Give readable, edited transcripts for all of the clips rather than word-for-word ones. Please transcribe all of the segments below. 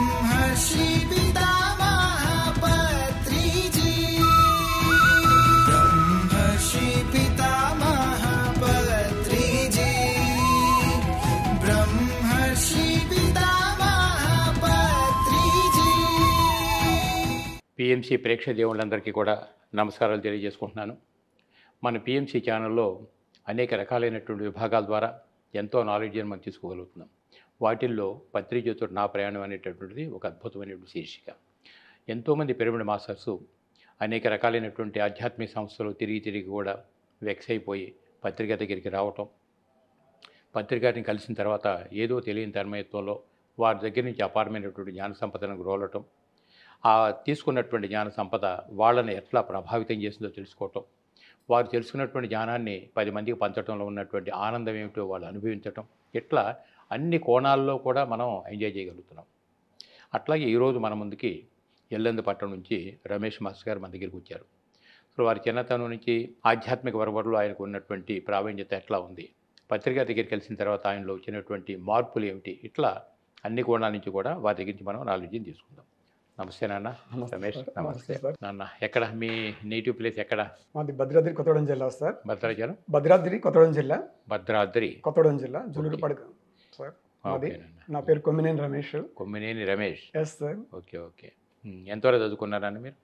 ब्रह्मर्षि पितामह पत्री जी, ब्रह्मर्षि पितामह पत्री जी, ब्रह्मर्षि पितामह पत्री जी। పిఎంసి ప్రేక్షక దేవుళ్ళందరికీ కూడా నమస్కారాలు తెలియజేసుకుంటున్నాను. మన పిఎంసి ఛానల్లో అనేక రకాలైనటువంటి విభాగాల ద్వారా ఎంతో నాలెడ్జ్ని మనం తీసుకోగలుగుతున్నాం. వాటిల్లో పత్రిజతో నా ప్రయాణం అనేటటువంటిది ఒక అద్భుతమైనటువంటి శీర్షిక. ఎంతోమంది పిరమిడ్ మాస్టర్సు అనేక రకాలైనటువంటి ఆధ్యాత్మిక సంస్థలు తిరిగి కూడా వెక్స్ అయిపోయి పత్రిక దగ్గరికి రావటం, పత్రికని కలిసిన తర్వాత ఏదో తెలియని తన్మయత్వంలో వారి దగ్గర నుంచి అపారమైనటువంటి జ్ఞాన సంపదను గ్రోలటం, ఆ తీసుకున్నటువంటి జ్ఞాన సంపద వాళ్ళని ఎట్లా ప్రభావితం చేసిందో తెలుసుకోవటం, వారు తెలుసుకున్నటువంటి జ్ఞానాన్ని 10 మందికి పంచడంలో ఉన్నటువంటి ఆనందం ఏమిటో వాళ్ళు అనుభవించటం, ఇట్లా అన్ని కోణాల్లో కూడా మనం ఎంజాయ్ చేయగలుగుతున్నాం. అట్లాగే ఈరోజు మన ముందుకి ఎల్లందు పట్టణం నుంచి రమేష్ మాస్టర్ గారు మన దగ్గరికి వచ్చారు. సో వారి చిన్నతనం నుంచి ఆధ్యాత్మిక వరవడులో ఆయనకు ఉన్నటువంటి ప్రావీణ్యత ఎట్లా ఉంది, పత్రిక దగ్గరికి కలిసిన తర్వాత ఆయనలో వచ్చినటువంటి మార్పులు ఏమిటి, ఇట్లా అన్ని కోణాల నుంచి కూడా వారి దగ్గర నుంచి మనం నాలెడ్జ్ని తీసుకుందాం. నమస్తే నాన్న. రమేష్ నమస్తే నాన్న. ఎక్కడ మీ నేటివ్ ప్లేస్ ఎక్కడ? మాది భద్రాద్రి కొత్తగూడెం జిల్లా సార్. భద్రాచలం భద్రాద్రి కొత్తగూడెం జిల్లా. భద్రాద్రి కొత్తగూడెం జిల్లా జులూరుపాడు సార్. మాది. నా పేరు Kommineni Ramesh. Kommineni Ramesh. Yes sir. Okay okay. ఎంతవరకు చదువుకున్నారని మీరు?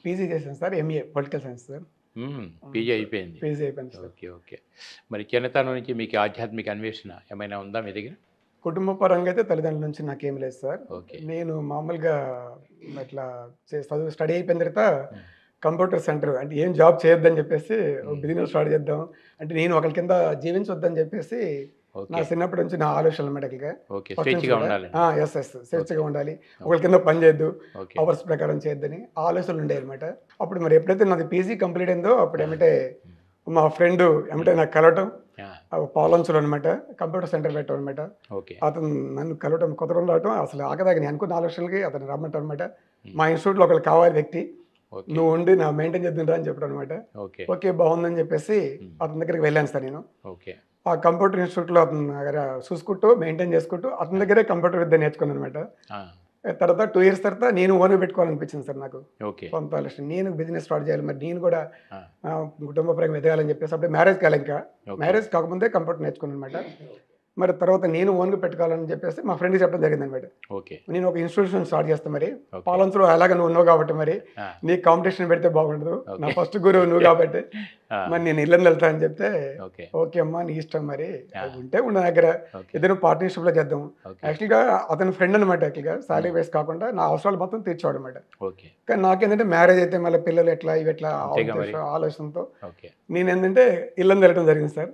పీజీ చేశాను sir. MA political science sir. PG అయిపోయింది. పీజీ అయిపోయింది సార్. Okay okay. మరి చిన్నతనం నుంచి మీకు ఆధ్యాత్మిక అన్వేషణ ఏమైనా ఉందా మీ దగ్గర? కుటుంబ పరంగా అయితే తల్లిదండ్రుల నుంచి నాకేం లేదు సార్. ఓకే. నేను మామూలుగా ఇట్లా చదువు స్టడీ అయిపోయిన తర్వాత కంప్యూటర్ సెంటర్ అంటే ఏం జాబ్ చేయొద్దని చెప్పేసి బిజినెస్ స్టార్ట్ చేద్దాం అంటే నేను ఒకరి కింద జీవించొద్దని చెప్పేసి నా చిన్నప్పటి నుంచి నా ఆలోచనలు మెడకల్గా స్వేచ్ఛగా ఉండాలి, ఒకరి కింద పని చేయొద్దు, అవర్స్ ప్రకారం చేయొద్దని ఆలోచనలు ఉండే అనమాట. అప్పుడు మరి ఎప్పుడైతే నాది పీజీ కంప్లీట్ అయిందో అప్పుడు ఏమంటే మా ఫ్రెండ్ ఏమంటే నాకు కలవటం పాలంచులు అనమాట, కంప్యూటర్ సెంటర్ పెట్టాం అనమాట. అతను నన్ను కలవటం కొత్తగా రావటం అసలు ఆగదాగా నేను అనుకున్న ఆలోచనలకి అతను రమ్మంటాం అనమాట. మా ఇన్స్టిట్యూట్లో ఒకళ్ళు కావాలి వ్యక్తి, నువ్వు ఉండి నా మెయింటైన్ చేద్దాం అని చెప్పడం అనమాట. ఓకే బాగుందని చెప్పేసి అతని దగ్గరికి వెళ్ళాను సార్. నేను ఆ కంప్యూటర్ ఇన్స్టిట్యూట్లో అతని దగ్గర చూసుకుంటూ మెయింటైన్ చేసుకుంటూ అతని దగ్గరే కంప్యూటర్ విద్య నేర్చుకున్నాను అనమాట. తర్వాత 2 years తర్వాత నేను ఓన్గా పెట్టుకోవాలనిపించింది సార్ నాకు. సొంత ఆలోచన నేను బిజినెస్ స్టార్ట్ చేయాలి, మరి నేను కూడా కుటుంబ పరంగా ఎదగాలని చెప్పేసి అప్పుడు మ్యారేజ్ కాలే. ఇంకా మ్యారేజ్ కాకముందే కంప్యూటర్ నేర్చుకున్నాను అనమాట. మరి తర్వాత నేను ఓన్గా పెట్టుకోవాలని చెప్పేసి మా ఫ్రెండ్కి చెప్పడం జరిగింది అనమాట. నేను ఒక ఇన్స్టిట్యూషన్ స్టార్ట్ చేస్తాను, మరి పాలన్స్లో అలాగే నువ్వు ఉన్నావు కాబట్టి మరి నీకు కాంపిటీషన్ పెడితే బాగుండదు, నా ఫస్ట్ గురువు నువ్వు కాబట్టి మరి నేను ఇళ్ళని వెళ్తా అని చెప్తే ఓకే అమ్మా నీ ఇష్టం, మరి ఉంటే ఉన్న దగ్గర ఇద్దరు పార్ట్నర్షిప్లో చేద్దాం. యాక్చువల్గా అతని ఫ్రెండ్ అనమాట. యాక్చువల్గా శాలరీ బేస్ కాకుండా నా అవసరాలు మొత్తం తీర్చేవాడు అనమాట. కానీ నాకేంటంటే మ్యారేజ్ అయితే మళ్ళీ పిల్లలు ఎట్లా ఇవి ఎట్లా ఆలోచనతో నేను ఏంటంటే ఇళ్ళని వెళ్ళడం జరిగింది సార్.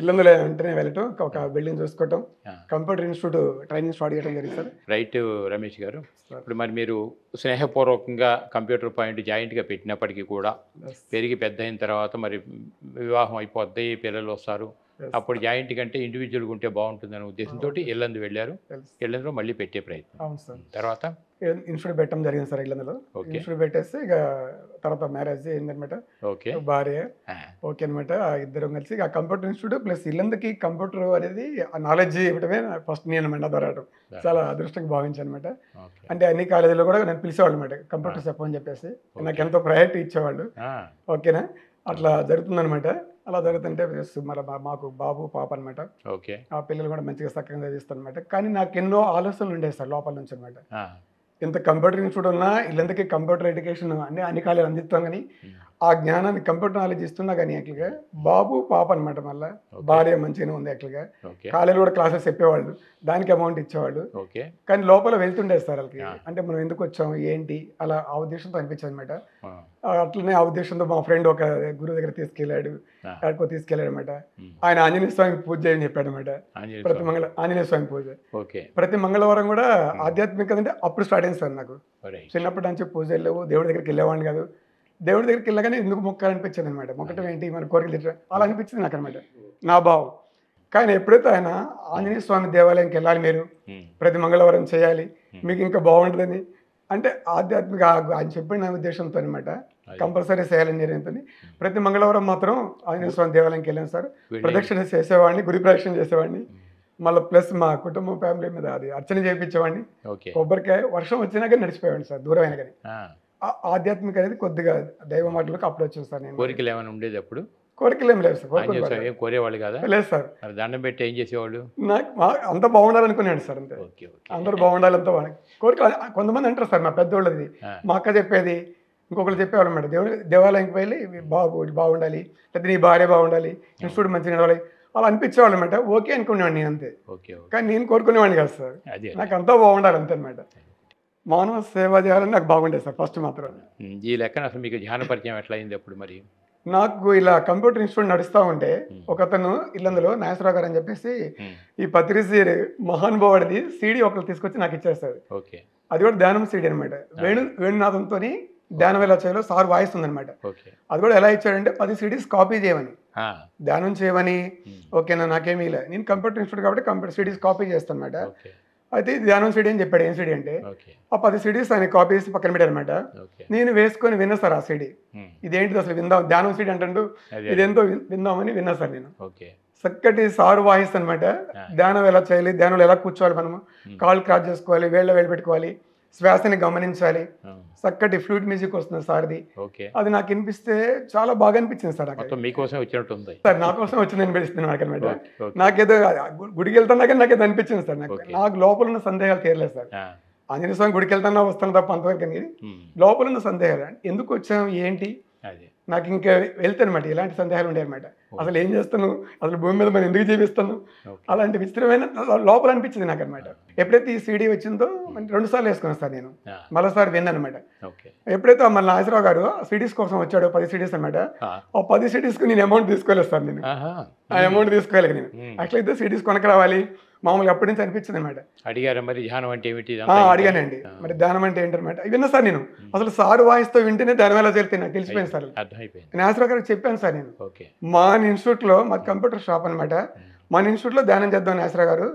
ఇళ్ళందులో వెంటనే వెళ్ళటం, ఒక బిల్డింగ్ చూసుకోవటం, కంప్యూటర్ ఇన్స్టిట్యూట్ ట్రైనింగ్ స్టార్ట్ చేయడం జరిగింది సార్. రైట్ రమేష్ గారు, ఇప్పుడు మరి మీరు స్నేహపూర్వకంగా కంప్యూటర్ పాయింట్ జాయింట్గా పెట్టినప్పటికీ కూడా పెరిగి పెద్ద అయిన తర్వాత మరి వివాహం అయిపోద్ది, పిల్లలు వస్తారు, అప్పుడు జాయింట్ కంటే ఇండివిజువల్గా ఉంటే బాగుంటుందనే ఉద్దేశంతో ఇల్లందు వెళ్ళారు. ఇల్లందులో మళ్ళీ పెట్టే ప్రయత్నం తర్వాత ఇన్స్టిట్యూట్ పెట్టడం జరిగింది సార్. ఇళ్ళందులో ఇన్స్టిట్యూట్ పెట్టేసి ఇక తర్వాత మ్యారేజ్ అయిందనమాట. భార్య ఓకే అనమాట. ఇద్దరం కలిసి ఆ కంప్యూటర్ ఇన్స్టిట్యూట్ ప్లస్ ఇల్లందుకి కంప్యూటర్ అనేది నాలెడ్జ్ ఇవ్వటమే ఫస్ట్ నేను అనమాట. దొరకడం చాలా అదృష్టంగా భావించాను అనమాట. అంటే అన్ని కాలేజీలో కూడా నేను పిలిచేవాళ్ళు అనమాట, కంప్యూటర్ చెప్పని చెప్పేసి నాకు ఎంతో ప్రయారిటీ ఇచ్చేవాళ్ళు. ఓకేనా, అట్లా జరుగుతుందనమాట. అలా జరుగుతుంటే మరి మాకు బాబు పాప అనమాట. ఆ పిల్లలు కూడా మంచిగా చక్కగా చదివిస్తాను అనమాట. కానీ నాకు ఎన్నో ఆలోచనలు ఉండేవి సార్ లోపల నుంచి అనమాట. ఇంత కంప్యూటర్ ఇన్స్టిట్యూట్ ఉన్నా ఇల్లందుకే కంప్యూటర్ ఎడ్యుకేషన్ అన్ని కాలేజీలు అందిస్తాం, కానీ ఆ జ్ఞానాన్ని కంప్యూటర్ నాలెడ్జ్ ఇస్తున్నా కానీ యాక్చువల్గా బాబు పాప అనమాట. మళ్ళీ భార్య మంచిగానే ఉంది యాక్చువల్గా. కాలేజీలో కూడా క్లాసెస్ చెప్పేవాళ్ళు, దానికి అమౌంట్ ఇచ్చేవాళ్ళు. కానీ లోపల వెళ్తుండేది సార్ వాళ్ళకి, అంటే మనం ఎందుకు వచ్చాము ఏంటి అలా ఆ ఉద్దేశంతో అనిపించింది అనమాట. అట్లనే ఆ ఉద్దేశంతో మా ఫ్రెండ్ ఒక గురువు దగ్గర తీసుకెళ్ళాడు, ఎక్కడికో తీసుకెళ్ళాడు అనమాట. ఆయన ఆంజనేయ స్వామి పూజ చేయని చెప్పాడు అనమాట. ఆంజనేయ స్వామి పూజ ప్రతి మంగళవారం కూడా ఆధ్యాత్మికత అంటే అప్పుడు స్టార్ట్ అయింది సార్ నాకు. చిన్నప్పటి నుంచి పూజ వెళ్ళవు, దేవుడి దగ్గరికి వెళ్ళేవాడిని కాదు. దేవుడి దగ్గరికి వెళ్ళగానే ఎందుకు మొక్కాలనిపించింది అనమాట. మొక్కటం ఏంటి మన కోరికలు తిట్టడం అలా అనిపించింది నాకు అనమాట, నా భావం. కానీ ఎప్పుడైతే ఆయన ఆంజనేయ స్వామి దేవాలయానికి వెళ్ళాలి, మీరు ప్రతి మంగళవారం చేయాలి, మీకు ఇంకా బాగుంటుందని అంటే ఆధ్యాత్మిక ఆయన చెప్పిన ఉద్దేశంతో అనమాట. కంపల్సరీ చేయాలని నిర్ణయంతో ప్రతి మంగళవారం మాత్రం ఆంజనేయ స్వామి దేవాలయంకి వెళ్ళాను సార్. ప్రదక్షిణ చేసేవాడిని, గుడి ప్రదక్షిణ చేసేవాడిని. మళ్ళీ ప్లస్ మా కుటుంబం ఫ్యామిలీ మీద అది అర్చన చేయించేవాడిని. ఓకే. కొబ్బరికాయ వర్షం వచ్చినా కానీ నడిచిపోయాడు సార్, దూరం అయినా కానీ. ఆధ్యాత్మిక అనేది కొద్దిగా దైవ మాటలకు అప్పుడు వచ్చాను సార్ నేను. కోరికలు ఏమైనా ఉండేది అప్పుడు? కోరికలు ఏం లేవు సార్. ఏం కోరేవాళ్ళు కదా? లేదు సార్. మరి దండం పెట్టి ఏం చేసేవాళ్ళు? నాకు అంతా బాగుండాలనుకున్నాను సార్, అంతే. అందరూ బాగుండాలి, అంతా బాగుండాలి కోరిక. కొంతమంది అంటారు సార్, మా పెద్దోళ్ళది, మా అక్క చెప్పేది, ఇంకొకరు చెప్పేవాళ్ళు మేడం. దేవాలయంకి వెళ్ళి బాగుండాలి, లేదా నీ భార్య బాగుండాలి, ఇన్స్టిట్యూట్ మంచిగా నడవాలి, అలా అనిపించేవాళ్ళు అనమాట. ఓకే అనుకునేవాడిని నేను, అంతే. కానీ నేను కోరుకునేవాడిని కాదు సార్, నాకు అంతా బాగుండాలి అంతే అనమాట. మానవ సేవ చేయాలని నాకు బాగుండేది సార్ ఫస్ట్ మాత్రం. ఈ లెక్కన అసలు మీకు ధ్యాన పరిచయం ఎట్లా అయింది అప్పుడు? మరి నాకు ఇలా కంప్యూటర్ ఇన్స్టిట్యూట్ నడుస్తూ ఉంటే ఒకతను ఇల్లందులో నాగేశ్వరరావు గారు అని చెప్పేసి ఈ పత్రిజీ మహానుభావుడిది సీడీ ఒకరు తీసుకొచ్చి నాకు ఇచ్చేస్తాడు. అది కూడా ధ్యానం సీడీ అనమాట. వేణునాథంతో ధ్యానం ఎలా చేయాలో సార్ వాయిస్ ఉందనమాట. అది కూడా ఎలా ఇచ్చాడంటే 10 CDs కాపీ చేయమని, ధ్యానం చేయమని. ఓకేనా, నాకేమీ ఇలా, నేను కంప్యూటర్ ఇన్స్టిట్యూట్ కాబట్టి కంప్యూటర్ CDs కాపీ చేస్తాను అనమాట. అయితే ధ్యానం సీడీ అని చెప్పాడు. ఏం సీడీ అంటే ఆ 10 CDs ఆయన కాపీ చేసి పక్కన పెట్టారనమాట. నేను వేసుకొని విన్నా సార్ ఆ సీడీ. ఇదేంటిది అసలు విందాం, ధ్యానం సీడీ అంటూ ఇదేంతో విందామని విన్నా సార్ నేను. చక్కటి సారు వాయిస్ అనమాట. ధ్యానం ఎలా చేయాలి, ధ్యానంలో ఎలా కూర్చోవాలి, మనము కాళ్ళు క్రాస్ చేసుకోవాలి, వేళ్ళు పెట్టుకోవాలి, శ్వాసని గమనించాలి. చక్కటి ఫ్లూట్ మ్యూజిక్ వస్తుంది సార్ది. అది నాకు వినిపిస్తే చాలా బాగా అనిపించింది సార్. మీకోసం వచ్చినట్టుంది సార్, నా కోసం వచ్చింది అనిపిస్తుంది నాకు అనమాట. నాకేదో గుడికి వెళ్తున్నా కానీ నాకేదో అనిపించింది సార్. నాకు లోపల ఉన్న సందేహాలు తీరలేదు సార్. ఆంజనేయ స్వామి గుడికి వెళ్తున్నా వస్తాను తప్ప అంతవరకు అని. లోపల ఉన్న సందేహాలు, ఎందుకు వచ్చాము, ఏంటి, నాకు ఇంకా వెళ్తే అనమాట ఎలాంటి సందేహాలు ఉండే అనమాట. అసలు ఏం చేస్తాను, అసలు భూమి మీద మనం ఎందుకు జీవిస్తాను, అలాంటి విచిత్రమైన లోపల అనిపించింది నాకు అనమాట. ఎప్పుడైతే ఈ సీడీ వచ్చిందో 2 సార్లు వేసుకున్నాను సార్ నేను. మరోసారి విన్నాను అనమాట. ఎప్పుడైతే మళ్ళీ నాగేశ్వరరావు గారు CDs కోసం వచ్చాడు, 10 CDs అనమాట. ఆ 10 CDsకు నేను అమౌంట్ తీసుకోలేదు సార్. నేను ఆ అమౌంట్ తీసుకోలేదు. నేను అట్లయితే CDs కొనక రావాలి మామూలుగా అప్పటి నుంచి అనిపించింది అనమాట. అడిగారా మరి ధ్యానం అంటే ఏమిటి? అడిగానండి, మరి ధ్యానం అంటే ఏంటనమాట. విన్నా సార్ నేను. అసలు సారు వాయిస్తో వింటేనే ధ్యానం ఎలా చేస్తే నాకు తెలిసిపోయింది సార్. నాగేశ్వరరావు గారికి చెప్పాను సార్ నేను. మా ఇన్స్టిట్యూట్లో మాది కంప్యూటర్ షాప్ అనమాట. మన ఇన్స్టిట్యూట్లో ధ్యానం చేద్దాం నాగేశ్వరరావు గారు,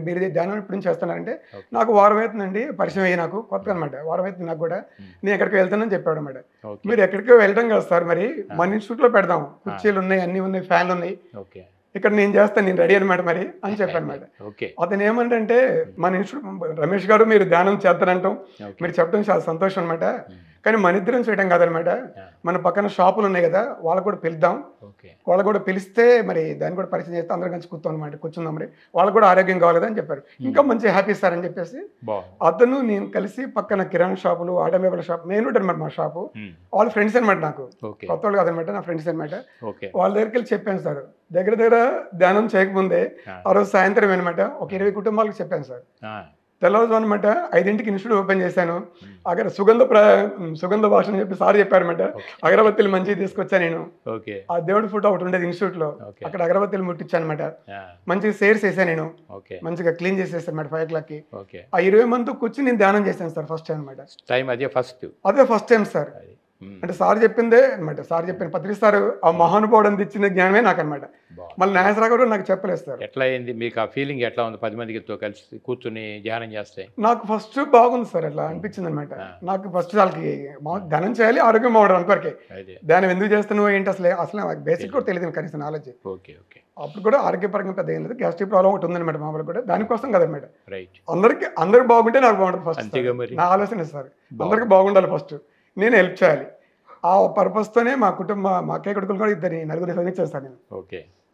మీరు ధ్యానం ఎప్పుడు నుంచి చేస్తున్నారంటే, నాకు వారం అవుతుందండి పరిచయం అయ్యి, నాకు కొత్త అనమాట, వారం అవుతుంది నాకు కూడా, నేను ఎక్కడికి వెళ్తానని చెప్పాడు అనమాట. మీరు ఎక్కడికో వెళ్ళడం కదా సార్, మరి మన ఇన్స్టిట్యూట్లో పెడదాం, కుర్చీలు ఉన్నాయి, అన్నీ ఉన్నాయి, ఫ్యాన్లు ఉన్నాయి, ఇక్కడ నేను చేస్తాను, నేను రెడీ అనమాట మరి అని చెప్పాను అనమాట. అతను ఏమంటే, మన ఇన్స్టిట్యూట్ రమేష్ గారు మీరు ధ్యానం చేస్తానంటాం, మీరు చెప్పడం చాలా సంతోషం అనమాట. కానీ మన ఇద్దరం చేయడం కాదనమాట, మన పక్కన షాపులు ఉన్నాయి కదా, వాళ్ళకు కూడా పిలుద్దాం, వాళ్ళకు కూడా పిలిస్తే మరి దాన్ని కూడా పరిచయం చేస్తే అందరం కలిసి కూర్చుందాం మరి, వాళ్ళకు కూడా ఆరోగ్యం కావాలి కదా అని చెప్పారు. ఇంకా మంచి హ్యాపీ సార్ అని చెప్పేసి అతను నేను కలిసి పక్కన కిరాణా షాపులు, ఆటోమొబైల్ షాప్, మెయిన్ రోడ్ అనమాట మా షాపు. వాళ్ళ ఫ్రెండ్స్ అనమాట, నాకు కొత్త వాళ్ళు కాదనమాట, నా ఫ్రెండ్స్ అనమాట. వాళ్ళ దగ్గరికి వెళ్ళి చెప్పాను సార్. దగ్గర ధ్యానం చేయకముందే ఆ రోజు సాయంత్రం అనమాట ఒక 20 కుటుంబాలకు చెప్పాను సార్. తెల్లవారు అనమాట 5ంటికి ఇన్స్టిట్యూట్ ఓపెన్ చేశాను. అక్కడ సుగంధ భాష అని చెప్పి సార్ చెప్పారనమాట. అగరబత్తులు మంచిగా తీసుకొచ్చా నేను. ఆ దేవుడి ఫోటో ఒకటి ఉండేది ఇన్స్టిట్యూట్ లో, అక్కడ అగరబత్తులు ముట్టించాను అనమాట. మంచిగా సేర్స్ వేసాను నేను, మంచిగా క్లీన్ చేసేసాను అనమాట 5 o'clockకి. ఆ 20 మందితో కూర్చొని నేను ధ్యానం చేశాను సార్ ఫస్ట్ టైం అనమాట. అదే ఫస్ట్ టైం సార్. అంటే సార్ చెప్పిందే అనమాట, సార్ చెప్పిన పత్రిక సార్ ఆ మహానుభావుడు అందించిన జ్ఞానమే నాకు అనమాట. మళ్ళీ నాగేశ్వరరావు గారు నాకు చెప్పలేదు సార్. ఎట్లా అయింది మీకు ఆ ఫీలింగ్? ఎట్లా ఉంది 10 మందితో కలిసి కూర్చుని ధ్యానం చేస్తే? నాకు ఫస్ట్ బాగుంది సార్, అట్లా అనిపించింది అనమాట. నాకు ఫస్ట్ వాళ్ళకి ధ్యానం చేయాలి, ఆరోగ్యం బాగుండదు అంతవరకే. ధ్యానం ఎందుకు చేస్తున్నావు ఏంటి అసలు బేసిక్ కూడా తెలియదు, కనీసం నాలెడ్జ్. అప్పుడు కూడా ఆరోగ్యపరంగా పెద్ద ఏం లేదు, గ్యాస్ట్రిక్ ప్రాబ్లం ఒకటి ఉందన్నమాట మామూలు కూడా, దానికోసం కదనమాట. అందరికి బాగుంటే నాకు బాగుంటుంది ఫస్ట్ నా ఆలోచన సార్. అందరికి బాగుండాలి ఫస్ట్, నేను హెల్ప్ చేయాలి. ఆ పర్పస్తోనే మా అక్కయ్య కొడుకులు కూడా 4 చదివించాను నేను.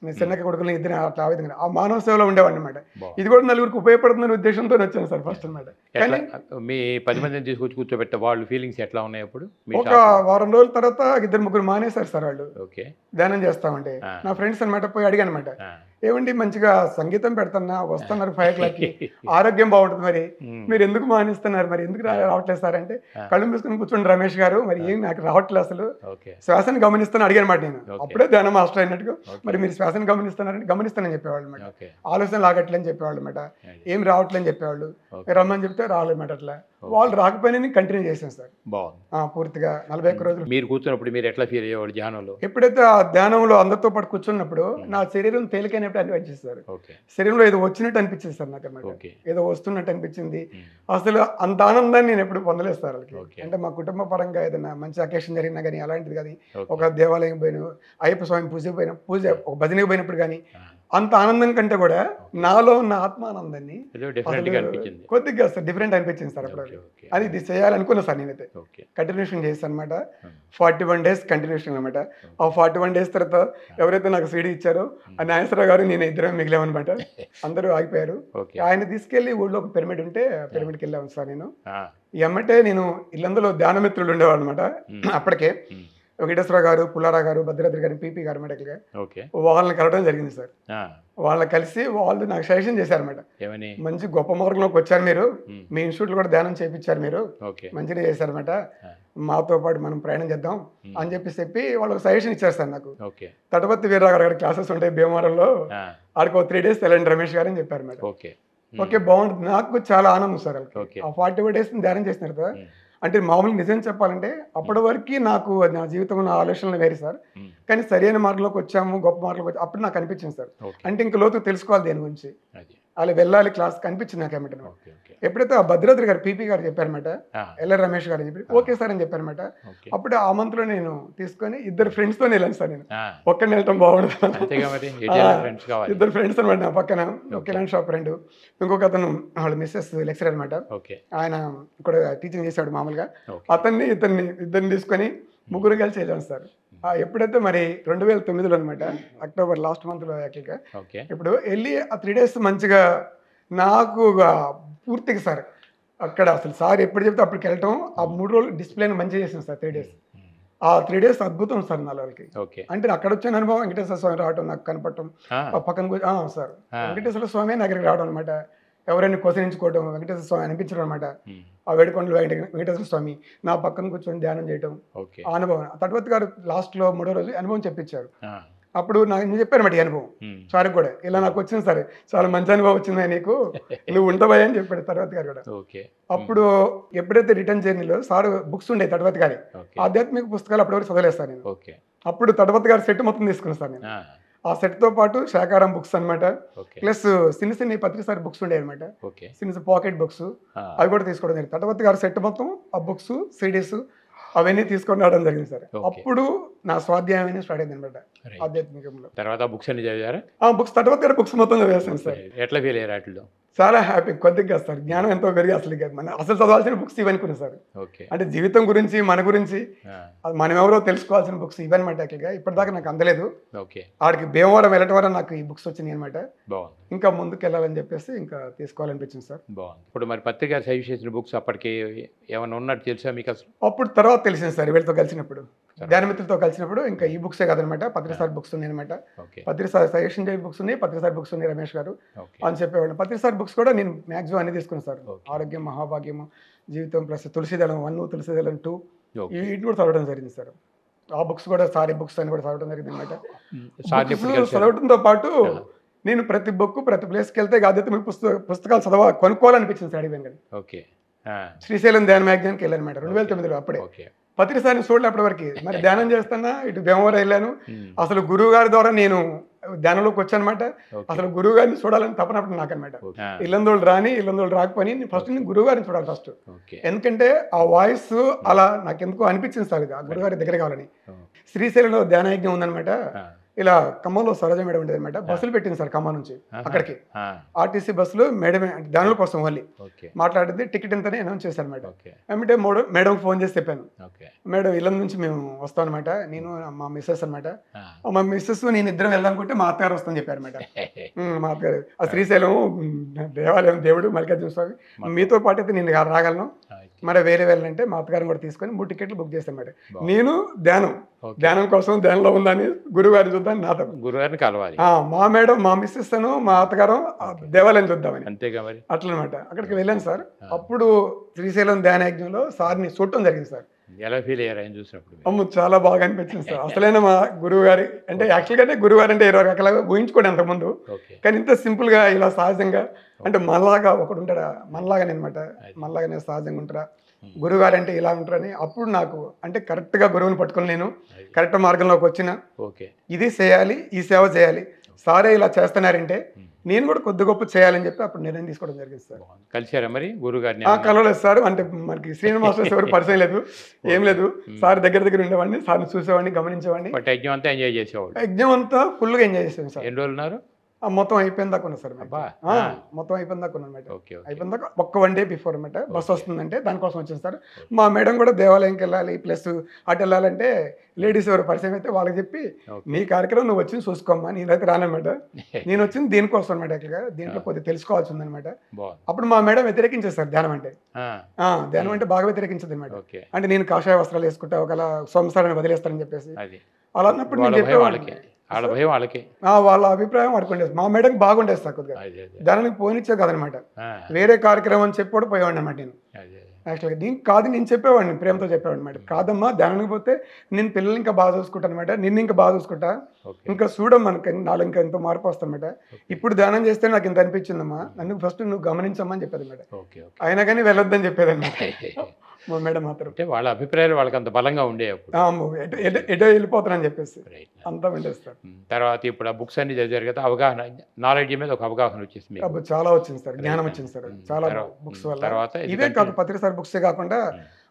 నేను చిన్నక్క కొడుకులు 2 అట్లా ఆ విధంగా ఆ మానవ సేవలో ఉండేవాడిని అనమాట. ఇది కూడా 4 ఉపయోగపడుతుందనే ఉద్దేశంతో వచ్చాను సార్ ఫస్ట్ అనమాట. మీ 10 మందిని తీసుకొచ్చి కూర్చోబెట్టే వాళ్ళు ఫీలింగ్స్ ఎట్లా ఉన్నాయి అప్పుడు? ఒక వారం రోజుల తర్వాత 2-3 మానేశారు సార్ వాళ్ళు ధ్యానం చేస్తామంటే. నా ఫ్రెండ్స్ అనమాట పోయి అడిగాను అనమాట, ఏమండి మంచిగా సంగీతం పెడుతున్నా వస్తున్నారు 5 o'clockకి, ఆరోగ్యం బాగుంటుంది, మరి మీరు ఎందుకు మానేస్తున్నారు, మరి ఎందుకు రావట్లేదు సార్ అంటే, కళ్ళు మూసుకుని కూర్చోండి రమేష్ గారు, మరి ఏం నాకు రావట్లేదు అసలు, శ్వాసని గమనిస్తాను అడిగాను అనమాట నేను. అప్పుడే ధ్యానం మాస్టర్ అయినట్టుగా, మరి మీరు శ్వాసని గమనిస్తానని చెప్పేవాళ్ళు అనమాట. ఆలోచన లాగట్లేని చెప్పేవాళ్ళు అనమాట, ఏం రావట్లేని చెప్పేవాళ్ళు, రమ్మని చెప్తే రాలేమాట. అట్లా వాళ్ళు రాకపోయినా కంటిన్యూ చేశాను సార్ పూర్తిగా 41 రోజులు. మీరు కూర్చున్నప్పుడు మీరు ఎట్లా ఫీల్ అయ్యేవాళ్ళు ధ్యానంలో? ఎప్పుడైతే ఆ ధ్యానంలో అందరితో పాటు కూర్చున్నప్పుడు నా శరీరం తేలికైనప్పుడు అనిపించేస్తారు, శరీరంలో ఏదో వచ్చినట్టు అనిపించింది సార్ నాకు అనమాట, ఏదో వస్తున్నట్టు అనిపించింది. అసలు అంత ఆనందాన్ని నేను ఎప్పుడు పొందలేదు సార్ వాళ్ళకి. అంటే మా కుటుంబ పరంగా ఏదైనా మంచి అకేషన్ జరిగినా కానీ, అలాంటిది కానీ, ఒక దేవాలయం పోయిన, అయ్యప్ప స్వామి పూజ ఒక భజనకి పోయినప్పుడు కానీ, అంత ఆనందం కంటే కూడా నాలో ఉన్న ఆత్మానందాన్ని ఏదో డిఫరెంట్గా అనిపించింది. కొద్దిగా సార్ డిఫరెంట్ అనిపించింది సార్ అప్పుడు. అది ఇది చేయాలనుకున్నా సార్ నేనైతే. కంటిన్యూషన్ చేస్తాను అనమాట. 41 days కంటిన్యూషన్ అనమాట. ఆ 41 days తర్వాత ఎవరైతే నాకు సీడీ ఇచ్చారో ఆ నాగేశ్వరరావు గారు నేను ఇద్దరం మిగిలామన్నమాట. అందరూ ఆగిపోయారు. ఆయన తీసుకెళ్లి ఊళ్ళో ఒక పిరమిడ్ ఉంటే పిరమిడ్కి వెళ్ళాము సార్ నేను. ఎమ్మటే నేను ఇల్లందులో ధ్యానమిత్రులు ఉండేవాళ్ళు అనమాట. అప్పటికే వెంకటేశ్వర గారు, పుల్లారావు గారు, భద్రాద్రి గారు, పీపీ గారు మెడకల్గా వాళ్ళని కలవడం జరిగింది సార్. వాళ్ళని కలిసి వాళ్ళు నాకు సజెషన్ చేశారన్నమాట. మంచి గొప్ప మార్గంలోకి వచ్చారు మీరు, మీ ఇన్స్టిట్యూట్లో కూడా ధ్యానం చేయించారు మీరు, మంచిగా చేశారన్నమాట, మాతో పాటు మనం ప్రయాణం చేద్దాం అని చెప్పి వాళ్ళు సజెషన్ ఇచ్చారు సార్ నాకు. తటపతి వీరరావు గారి క్లాసెస్ ఉంటాయి భీమవరంలో, ఆడికి 3 days వెళ్ళండి రమేష్ గారు అని చెప్పారు మేడం. ఓకే బాగుంటుంది. నాకు చాలా ఆనందం సార్. ఆ 41 days ధ్యానం చేసినారు కదా. అంటే మామూలుగా నిజం చెప్పాలంటే అప్పటి వరకు నాకు నా జీవితం నా ఆలోచనలు వేరే సార్. కానీ సరైన మార్గంలోకి వచ్చాము, గొప్ప మార్గంలోకి వచ్చి అప్పుడు నాకు అనిపించింది సార్. అంటే ఇంక లోతు తెలుసుకోవాలి దేని గురించి, అలా వెళ్ళాలి క్లాస్ కనిపించింది నాకు ఏమంటారు. ఎప్పుడైతే ఆ భద్రాద్రి గారు పీపీ గారు చెప్పారన్నమాట, ఎల్ఆర్ రమేష్ గారు అని చెప్పి ఓకే సార్ అని చెప్పారన్నమాట. అప్పుడు ఆ మంత్లో నేను తీసుకొని 2 friendsతో వెళ్ళాను సార్. నేను ఒక్కడిని వెళ్ళటం బాగుండదు, 2 friends అనమాట నా పక్కన. ఒక షాప్ ఫ్రెండ్, ఇంకొక అతను వాళ్ళ మిస్సెస్ లెక్చరర్ అనమాట, ఆయన ఇక్కడ టీచింగ్ చేశాడు మామూలుగా. ఇద్దరిని తీసుకొని 3 కలిసి వెళ్ళాను సార్. ఎప్పుడైతే మరి 2009లో అనమాట, అక్టోబర్ లాస్ట్ మంత్లో యాక్చువల్గా. ఇప్పుడు వెళ్ళి ఆ 3 days మంచిగా నాకు పూర్తిగా సార్ అక్కడ అసలు సార్ ఎప్పుడు చెప్తే అప్పటికి వెళ్ళటం, ఆ 3 రోజులు డిసిప్లిన్ మంచిగా చేసాను సార్. 3 days ఆ 3 days అద్భుతం సార్ నా వాళ్ళకి. అంటే అక్కడ వచ్చిన అనుభవం, వెంకటేశ్వర స్వామి రావడం నాకు కనపడటం, పక్కన సార్ వెంకటేశ్వర స్వామి దగ్గరికి రావడం అనమాట. ఎవరైనా క్వశ్చనించుకోవడం, వెంకటేశ్వర స్వామి అనిపించడం అనమాట. ఆ వేడుకొండలు వెంకటేశ్వర స్వామి నా పక్కన కూర్చొని ధ్యానం చేయడం, ఆ అనుభవం. తటపతి గారు లాస్ట్లో 3వ రోజు అనుభవం చెప్పించారు. అప్పుడు నేను చెప్పాను మాట ఈ అనుభవం సార్ కూడా, ఇలా నాకు వచ్చింది సరే చాలా మంచి అనుభవం వచ్చింది నీకు, నువ్వు ఉండబోయా అని చెప్పాడు తటపతి గారు కూడా. అప్పుడు ఎప్పుడైతే రిటర్న్ జర్నీలో సార్ బుక్స్ ఉండే తటపతి గారి ఆధ్యాత్మిక పుస్తకాలు అప్పటివరకు చదవలేదు సార్ నేను. అప్పుడు తటపతి గారి సెట్ మొత్తం తీసుకున్నాను సార్ నేను. ఆ సెట్తో పాటు శాకారం బుక్స్ అనమాట, ప్లస్ చిన్న పత్రిసారి బుక్స్ ఉండే అనమాట, చిన్న పాకెట్ బుక్స్, అవి కూడా తీసుకోవడం జరిగింది. తటపతి గారి సెట్ మొత్తం ఆ బుక్స్, సిడీస్ అవన్నీ తీసుకొని రావడం జరిగింది సార్. అప్పుడు నా స్వాధ్యాయం అనేది స్టార్ట్ అయింది అనమాట ఆధ్యాత్మికంలో. తర్వాత బుక్స్ అన్ని చదివారా? బుక్స్ తటపతి గారి బుక్స్ మొత్తం చదివేస్తాను సార్. ఎట్లా ఫీల్ అయ్యారు వాటిలో? చాలా హ్యాపీ, కొద్దిగా సార్ జ్ఞానం ఎంతో పెరిగి అసలు అసలు చదవాల్సిన బుక్స్ ఇవనుకున్నాను సార్. అంటే జీవితం గురించి, మన గురించి, మనం ఎవరో తెలుసుకోవాల్సిన బుక్స్ ఇవన్నమాట. యాక్చువల్గా ఇప్పటిదాకా నాకు అందలేదు. ఆడికి భీమవరం వెళ్ళటం వల్ల నాకు ఈ బుక్స్ వచ్చినాయి అనమాట. ఇంకా ముందుకు వెళ్ళాలని చెప్పేసి ఇంకా తీసుకోవాలనిపించింది సార్. బాగుంది. ఇప్పుడు మరి పత్రిక సజెస్ట్ చేసిన బుక్స్ అప్పటికి ఏమైనా ఉన్నట్టు తెలుసా మీకు అసలు? అప్పుడు తర్వాత తెలిసింది సార్, వీళ్ళతో కలిసినప్పుడు, ధ్యానమిత్రులతో కలిసినప్పుడు. ఇంకా ఈ బుక్సే కాదనమాట, పత్రిసారి బుక్స్ ఉన్నాయి అనమాట. పత్రిసారి సజెషన్ చేయ బుక్స్ ఉన్నాయి, పత్రిసారి బుక్స్ ఉన్నాయి రమేష్ గారు అని చెప్పేవాళ్ళు. పత్రిసారి బుక్స్ కూడా నేను మ్యాక్సిమం అన్ని తీసుకున్నాను సార్. ఆరోగ్యం, మహాభాగ్యము, జీవితం, ప్లస్ తులసిదళం 1, తులసిదళం 2 వీటిని కూడా చదవడం జరిగింది సార్. ఆ బుక్స్ కూడా సారీ బుక్స్ అని కూడా చదవడం జరిగింది అనమాట. చదవడంతో పాటు నేను ప్రతి బుక్, ప్రతి ప్లేస్కి వెళ్తే ఆధ్యాత్మిక పుస్తకాలు కొనుక్కోవాలనిపించింది సార్. అడిగాను కానీ శ్రీశైలం ధ్యాన మ్యాగజైన్కి వెళ్ళాను అనమాట 2009లో. అప్పుడే పత్రిసారిని చూడలే అప్పటి వరకు. మరి ధ్యానం చేస్తున్నా ఇటు భీమవరం వెళ్ళాను. అసలు గురువు గారి ద్వారా నేను ధ్యానంలోకి వచ్చానమాట. అసలు గురువు గారిని చూడాలని తప్పనప్పుడు నాకు అనమాట. ఇల్లందోళ్ళు రాకపోయి ఫస్ట్ నేను గురువు గారిని చూడాలి ఫస్ట్. ఎందుకంటే ఆ వాయిస్ అలా నాకు ఎందుకో అనిపించింది సార్, ఆ గురువు గారి దగ్గర కావాలని. శ్రీశైలంలో ధ్యానయజ్ఞం ఉందనమాట. ఇలా ఖమ్మంలో సరోజ మేడం ఉండేది అనమాట. బస్సులు పెట్టింది సార్ ఖమ్మం నుంచి అక్కడికి. ఆర్టీసీ బస్సులు మేడమే ధ్యానుల కోసం మళ్ళీ మాట్లాడింది. టికెట్ ఎంతనే అనౌన్స్ చేశాను అనమాట. ఏమంటే మేడం ఫోన్ చేసి చెప్పాను, మేడం ఇళ్ళ నుంచి మేము వస్తాం అనమాట, నేను మా మిస్సెస్ అనమాట. మా మిస్సెస్ నేను ఇద్దరం వెళ్దామనుకుంటే మా అత్తగారు వస్తాను చెప్పారు అనమాట. మా అత్తగారు ఆ శ్రీశైలం దేవాలయం, దేవుడు మల్లికార్జున స్వామి, మీతో పాటు అయితే నేను రాగలను, మరి వేరే వెళ్ళాలంటే మా అత్తగారిని కూడా తీసుకొని 3 టికెట్లు బుక్ చేస్తాను మేడం. నేను ధ్యానం కోసం ధ్యానంలో ఉందని గురువుగారిని చూద్దాం, నాతో గురువుగారిని కలవాలి. మా మేడం, మా మిస్సెస్, మా అత్తగారు దేవాలయం చూద్దామని. అంతేగా మరి అట్లనమాట. అక్కడికి వెళ్ళాను సార్. అప్పుడు శ్రీశైలం ధ్యానయజ్ఞంలో సార్ని చూడటం జరిగింది సార్. ఎలా ఫీల్ అయ్యారు ఆయన చూసినప్పుడు? అమ్మ చాలా బాగా అనిపించింది సార్. అసలైన మా గురువు గారి అంటే యాక్చువల్గా గురువు గారు అంటే 20 రకాలుగా ఊహించుకోండి అంతకుముందు, కానీ ఇంత సింపుల్గా ఇలా సహజంగా, అంటే మనలాగా ఒకడు ఉంటాడా, మనలాగానే అనమాట, మనలాగానే సహజంగా ఉంటారా గురువుగారు అంటే ఇలా ఉంటారని. అప్పుడు నాకు అంటే కరెక్ట్గా గురువుని పట్టుకుని నేను కరెక్ట్ మార్గంలోకి వచ్చిన, ఇది చేయాలి, ఈ సేవ చేయాలి, సారే ఇలా చేస్తున్నారంటే నేను కూడా కొద్ది గొప్ప చేయాలని చెప్పి అప్పుడు నిర్ణయం తీసుకోవడం జరిగింది సార్. కలిసారా మరి గురువు గారిని? కలవలేదు సార్. అంటే మనకి శ్రీనివాస ఎవరు పరిచయం లేదు, ఏం లేదు. సార్ దగ్గర ఉండేవాడిని, సార్ని చూసేవాడిని, గమనించేవాడిని. యజ్ఞం అంతా ఎంజాయ్ చేసేవాడు? యజ్ఞం అంతా ఫుల్గా ఎంజాయ్ చేసాను సార్. ఎన్ని రోజులు ఉన్నారు? మొత్తం అయిపోయిన దాకా ఉన్నా సార్ అబ్బా. మొత్తం అయిపోయిన దాకా ఉన్నా అనమాట. ఓకే ఓకే అయిపోయిన దాకా ఒక్క 1 డే బిఫోర్ అనమాట బస్సు వస్తుందంటే దానికోసం వచ్చింది సార్. మా మేడం కూడా దేవాలయంకి వెళ్ళాలి ప్లస్ అటు వెళ్ళాలంటే లేడీస్ ఎవరు పరిచయం అయితే వాళ్ళకి చెప్పి నీ కార్యక్రమం నువ్వు వచ్చింది చూసుకోమ్మా, నేనైతే రానమాట, నేను వచ్చింది దీనికోసం అనమాట. యాక్చువల్గా దీంట్లో కొద్దిగా తెలుసుకోవాల్సి ఉందనమాట. అప్పుడు మా మేడం వ్యతిరేకించేస్తారు ధ్యానం అంటే. ధ్యానం అంటే బాగా వ్యతిరేకించదు అనమాట. అంటే నేను కాషాయ వస్త్రాలు వేసుకుంటా ఒకలా సంసారాన్ని వదిలేస్తానని చెప్పేసి అలా అన్నప్పుడు నేను చెప్పేవాళ్ళకి వాళ్ళ అభిప్రాయం పడుకుండేది. మా మేడం బాగుండేది సార్ కొద్దిగా ధ్యానానికి పోనిచ్చే కదనమాట. వేరే కార్యక్రమం అని చెప్పి కూడా పోయేవాడిని అనమాట నేను. యాక్చువల్గా నేను కాదు, నేను చెప్పేవాడిని, ప్రేమతో చెప్పేవాడిని అనమాట. కాదమ్మా ధ్యానానికి పోతే నేను పిల్లల్ని ఇంకా బాగా చూసుకుంటాను అనమాట, నిన్ను ఇంకా బాగా చూసుకుంటా, ఇంకా చూడమ్మా మనకి నాలో ఇంకా ఎంతో మార్పు వస్తానమాట. ఇప్పుడు ధ్యానం చేస్తే నాకు ఇంత అనిపించిందమ్మా, నన్ను ఫస్ట్ నువ్వు గమనించమ్మా అని చెప్పేది అనమాట. అయినా కానీ వెళ్ళొద్దని చెప్పేది అనమాట మా మేడం మాత్రం. వాళ్ళ అభిప్రాయాలు వాళ్ళకి అంత బలంగా ఉండేవి. ఎటో వెళ్ళిపోతానని చెప్పేసి అంతా వింటేస్తారు. తర్వాత ఇప్పుడు ఆ బుక్స్ అన్ని చదివారు కదా, అవగాహన నాలెడ్జ్ మీద ఒక అవగాహన వచ్చేసింది. చాలా వచ్చింది సార్, జ్ఞానం వచ్చింది సార్ చాలా బుక్స్ వల్ల. తర్వాత ఇవే కాదు పత్రిక బుక్సే కాకుండా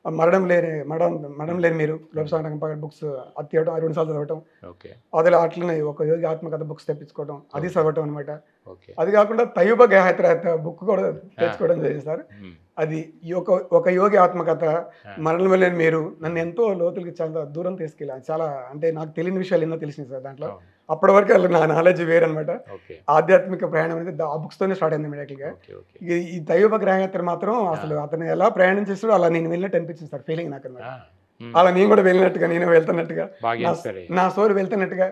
మరణం లేని మీరు లోపసాగరం బుక్స్ అది 2 సార్లు చదవటం, అదే అట్లనే ఒక యోగి ఆత్మకథ బుక్స్ తెప్పించుకోవడం, అది చదవటం అనమాట. అది కాకుండా తయ్యూబ గాయత్రి బుక్ కూడా తెచ్చుకోవడం జరిగింది సార్. అది ఒక యోగి ఆత్మకథ, మరణం లేని మీరు నన్ను ఎంతో లోతులకి చాలా దూరం తీసుకెళ్ళాను. చాలా అంటే నాకు తెలియని విషయాలు ఎన్నో తెలిసింది సార్ దాంట్లో. అప్పటి వరకు నా నాలెడ్జ్ వేరనమాట. ఆధ్యాత్మిక ప్రయాణం అనేది ఆ బుక్స్ తోనే స్టార్ట్ అయింది ఇమీడియట్గా. ఈ దైవ గ్రహయాత్ర మాత్రం అసలు అతను ఎలా ప్రయాణం చేస్తాడో అలా నేను వెళ్ళినట్టు అనిపించింది సార్, ఫీలింగ్ నాకు అనమాట. అలా నేను కూడా వెళ్ళినట్టుగా, నేను వెళ్తున్నట్టుగా, నా సోరు వెళ్తున్నట్టుగా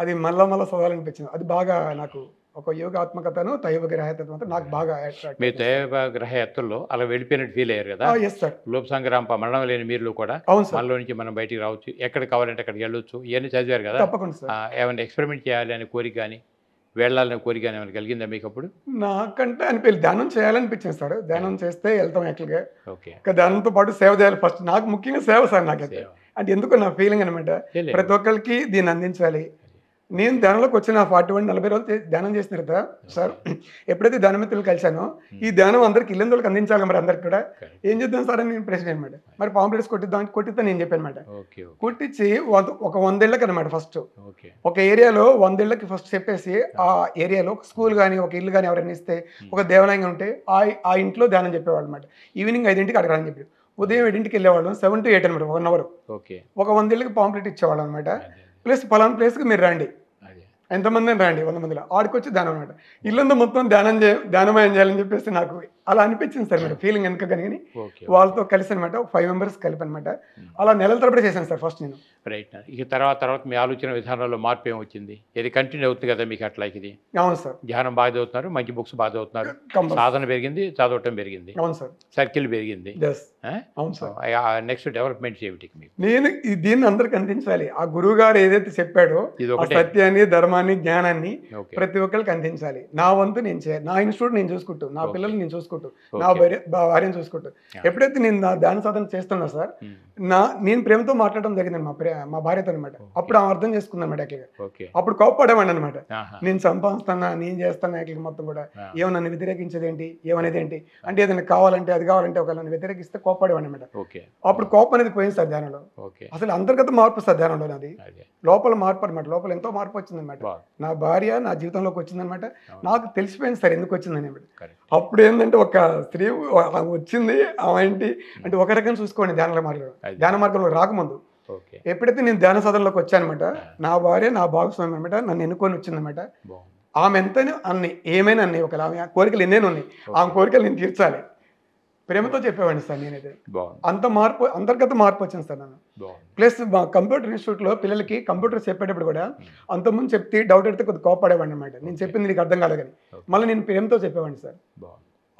అది మళ్ళా చదవాలనిపించింది. అది బాగా నాకు ఒక యోగ ఆత్మకథను దైవ గ్రహయాత్ర మాత్రం నాకు బాగా అట్రాక్ట్. మీ దైవ గ్రహయాత్రలో అలా వెళ్ళిపోయినట్టు ఫీల్ అయ్యారు కదా. Yes sir. లోప్ సంగ్రామ మరణం లేని మీరు కూడా మనలో నుంచి మనం బయటికి రావచ్చు, ఎక్కడ కావాలంటే అక్కడికి వెళ్ళొచ్చు, ఇవన్నీ చదివారు కదా. తప్పకుండా సార్. ఏమైనా ఎక్స్పెరిమెంట్ చేయాలి అనే కోరిక కానీ వెళ్ళాలనే కోరిక కానీ ఏమైనా కలిగిందా మీకు అప్పుడు? నాకంటే అనిపించింది, ధ్యానం చేయాలనిపించింది సార్. ధ్యానం చేస్తే వెళ్తాం యాక్చువల్గా. ధ్యానంతో పాటు సేవ చేయాలి ఫస్ట్. నాకు ముఖ్యంగా సేవ సార్. నాకైతే అంటే ఎందుకు నా ఫీలింగ్ అనమాట, ప్రతి ఒక్కరికి దీన్ని అందించాలి. నేను ధ్యానంలోకి వచ్చిన 41-40 రోజులు ధ్యానం చేసిన తర్వాత సార్, ఎప్పుడైతే ధ్యానమిత్రులు కలిశానో ఈ ధ్యానం అందరికి ఇల్లందులకు అందించాలి మరి అందరికి కూడా. ఏం చేద్దాం సార్ అని నేను ప్రశ్న అనమాట. మరి పాంప్లెట్స్ కొట్టిద్దాం నేను చెప్పాను అనమాట. కొట్టించి ఒక 100 ఇళ్ళకి అనమాట ఫస్ట్ ఒక ఏరియాలో 100 ఇళ్ళకి ఫస్ట్ చెప్పేసి ఆ ఏరియాలో ఒక స్కూల్ కానీ ఒక ఇల్లు కానీ ఎవరైనా ఇస్తే ఒక దేవాలయంగా ఉంటే ఆ ఇంట్లో ధ్యానం చెప్పేవాళ్ళు అనమాట. ఈవినింగ్ 5ంటికి అక్కడ అని చెప్పి ఉదయం 7ంటికి వెళ్ళేవాళ్ళం, 7 to 8 అనమాట, 1 hour. ఒక 100 ఇళ్ళకి పాంప్లెట్ ఇచ్చేవాళ్ళం అనమాట. ప్లస్ పలానా ప్లేస్కి మీరు రండి, ఎంతమంది రండి, 100 మందిలో ఆడికొచ్చి ధ్యానం అనమాట. ఇల్లంతా మొత్తం ధ్యానమయం చేయాలని చెప్పేసి నాకు అలా అనిపించింది సార్. మీరు ఫీలింగ్ ఎందుకు కానీ వాళ్ళతో కలిసి అనమాట 5 members కలిపి అనమాట. అలా నెలల తరబడి చేశాను సార్ ఫస్ట్ నేను. రైట్. ఇక తర్వాత మీ ఆలోచన విధానంలో మార్పు ఏమొచ్చింది? ఇది కంటిన్యూ అవుతుంది కదా మీకు అట్లా? ఇది అవును సార్. ధ్యానం బాగా చదువుతున్నారు, మంచి బుక్స్ బాగా చదువుతున్నారు, సాధన పెరిగింది, చదవటం పెరిగింది. అవును సార్. సర్కిల్ పెరిగింది. అవును సార్. నెక్స్ట్ డెవలప్మెంట్స్ ఏమిటి మీకు? నేను దీన్ని అందరికి అందించాలి. ఆ గురువు గారు ఏదైతే చెప్పాడో సత్యాన్ని, ధర్మాన్ని, జ్ఞానాన్ని ప్రతి ఒక్కరికి అందించాలి. నా వంతు నేను చేయాలి. నా ఇన్స్టిట్యూట్ నేను చూసుకుంటూ, నా పిల్లల్ని నేను చూసుకుంటూ, నా భార్యను చూసుకుంటూ, ఎప్పుడైతే నేను నా ధ్యాన సాధన చేస్తున్నా సార్, నేను ప్రేమతో మాట్లాడడం జరిగింది మా భార్యతో అనమాట. అప్పుడు ఆమె అర్థం చేసుకుంది అనమాట. అప్పుడు కోప్పడేవాడి అనమాట. నేను సంపాదిస్తున్నా, నేను చేస్తాను మొత్తం కూడా, ఏమో నన్ను వ్యతిరేకించేది ఏంటి, ఏమనేది ఏంటి అంటే, ఏదైనా కావాలంటే అది కావాలంటే ఒక నన్ను వ్యతిరేకిస్తే కోప్పడేవాడి అనమాట. అప్పుడు కోపం అనేది పోయింది సార్ ధ్యానంలో. అసలు అంతర్గత మార్పు సార్ ధ్యానంలో. నాది లోపల మార్పు అనమాట. లోపల ఎంతో మార్పు వచ్చిందనమాట. నా భార్య నా జీవితంలోకి వచ్చిందనమాట. నాకు తెలిసిపోయింది సార్ ఎందుకు వచ్చిందని. అప్పుడు ఏంటంటే ఒక స్త్రీ వచ్చింది, ఆమె ఏంటి అంటే ఒక రకం చూసుకోండి ధ్యాన మార్గంలో రాకముందు. ఎప్పుడైతే నేను ధ్యాన సాధనలోకి వచ్చానమాట, నా భార్య నా భాగస్వామి అనమాట నన్ను ఎన్నుకొని వచ్చిందనమాట. ఆమె ఎంతనే అన్ని ఏమైనా అన్ని ఒక ఆమె కోరికలు ఎన్నేనో ఉన్నాయి, ఆమె కోరికలు నేను తీర్చాలి. ప్రేమతో చెప్పేవాడిని సార్ నేనైతే. అంత మార్పు, అంతర్గత మార్పు వచ్చింది సార్ నన్ను. ప్లస్ మా కంప్యూటర్ ఇన్స్టిట్యూట్లో పిల్లలకి కంప్యూటర్ చెప్పేటప్పుడు కూడా అంతకుముందు చెప్తే డౌట్ అడిగితే కొద్దిగా కోపడేవాడిని అనమాట. నేను చెప్పింది నీకు అర్థం కాలేదు కానీ మళ్ళీ నేను ప్రేమతో చెప్పేవాడిని సార్.